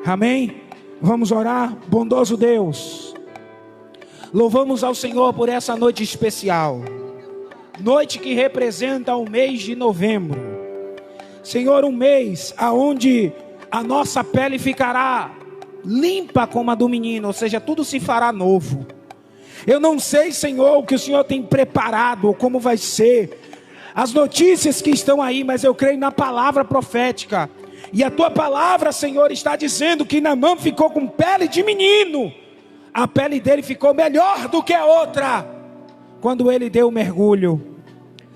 Amém? Vamos orar. Bondoso Deus, louvamos ao Senhor por essa noite especial, noite que representa o mês de novembro. Senhor, um mês aonde a nossa pele ficará limpa como a do menino, ou seja, tudo se fará novo. Eu não sei, Senhor, o que o Senhor tem preparado, ou como vai ser, as notícias que estão aí, mas eu creio na palavra profética. E a tua palavra, Senhor, está dizendo que Naamã ficou com pele de menino. A pele dele ficou melhor do que a outra quando ele deu o mergulho.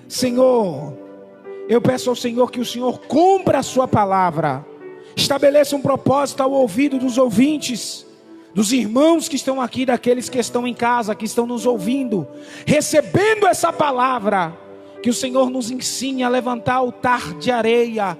Senhor, eu peço ao Senhor que o Senhor cumpra a sua palavra, estabeleça um propósito ao ouvido dos ouvintes, dos irmãos que estão aqui, daqueles que estão em casa, que estão nos ouvindo, recebendo essa palavra. Que o Senhor nos ensine a levantar altar de areia,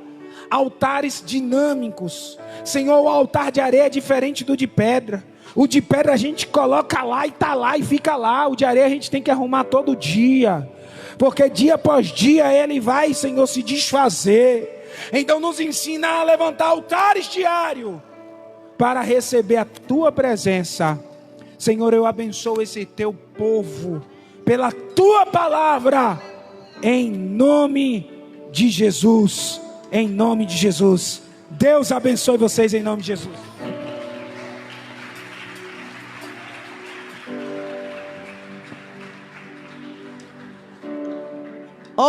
altares dinâmicos. Senhor, o altar de areia é diferente do de pedra. O de pedra a gente coloca lá e está lá e fica lá. O de areia a gente tem que arrumar todo dia, porque dia após dia ele vai, Senhor, se desfazer. Então nos ensina a levantar altares diários para receber a tua presença. Senhor, eu abençoo esse teu povo pela tua palavra, em nome de Jesus. Em nome de Jesus. Deus abençoe vocês em nome de Jesus.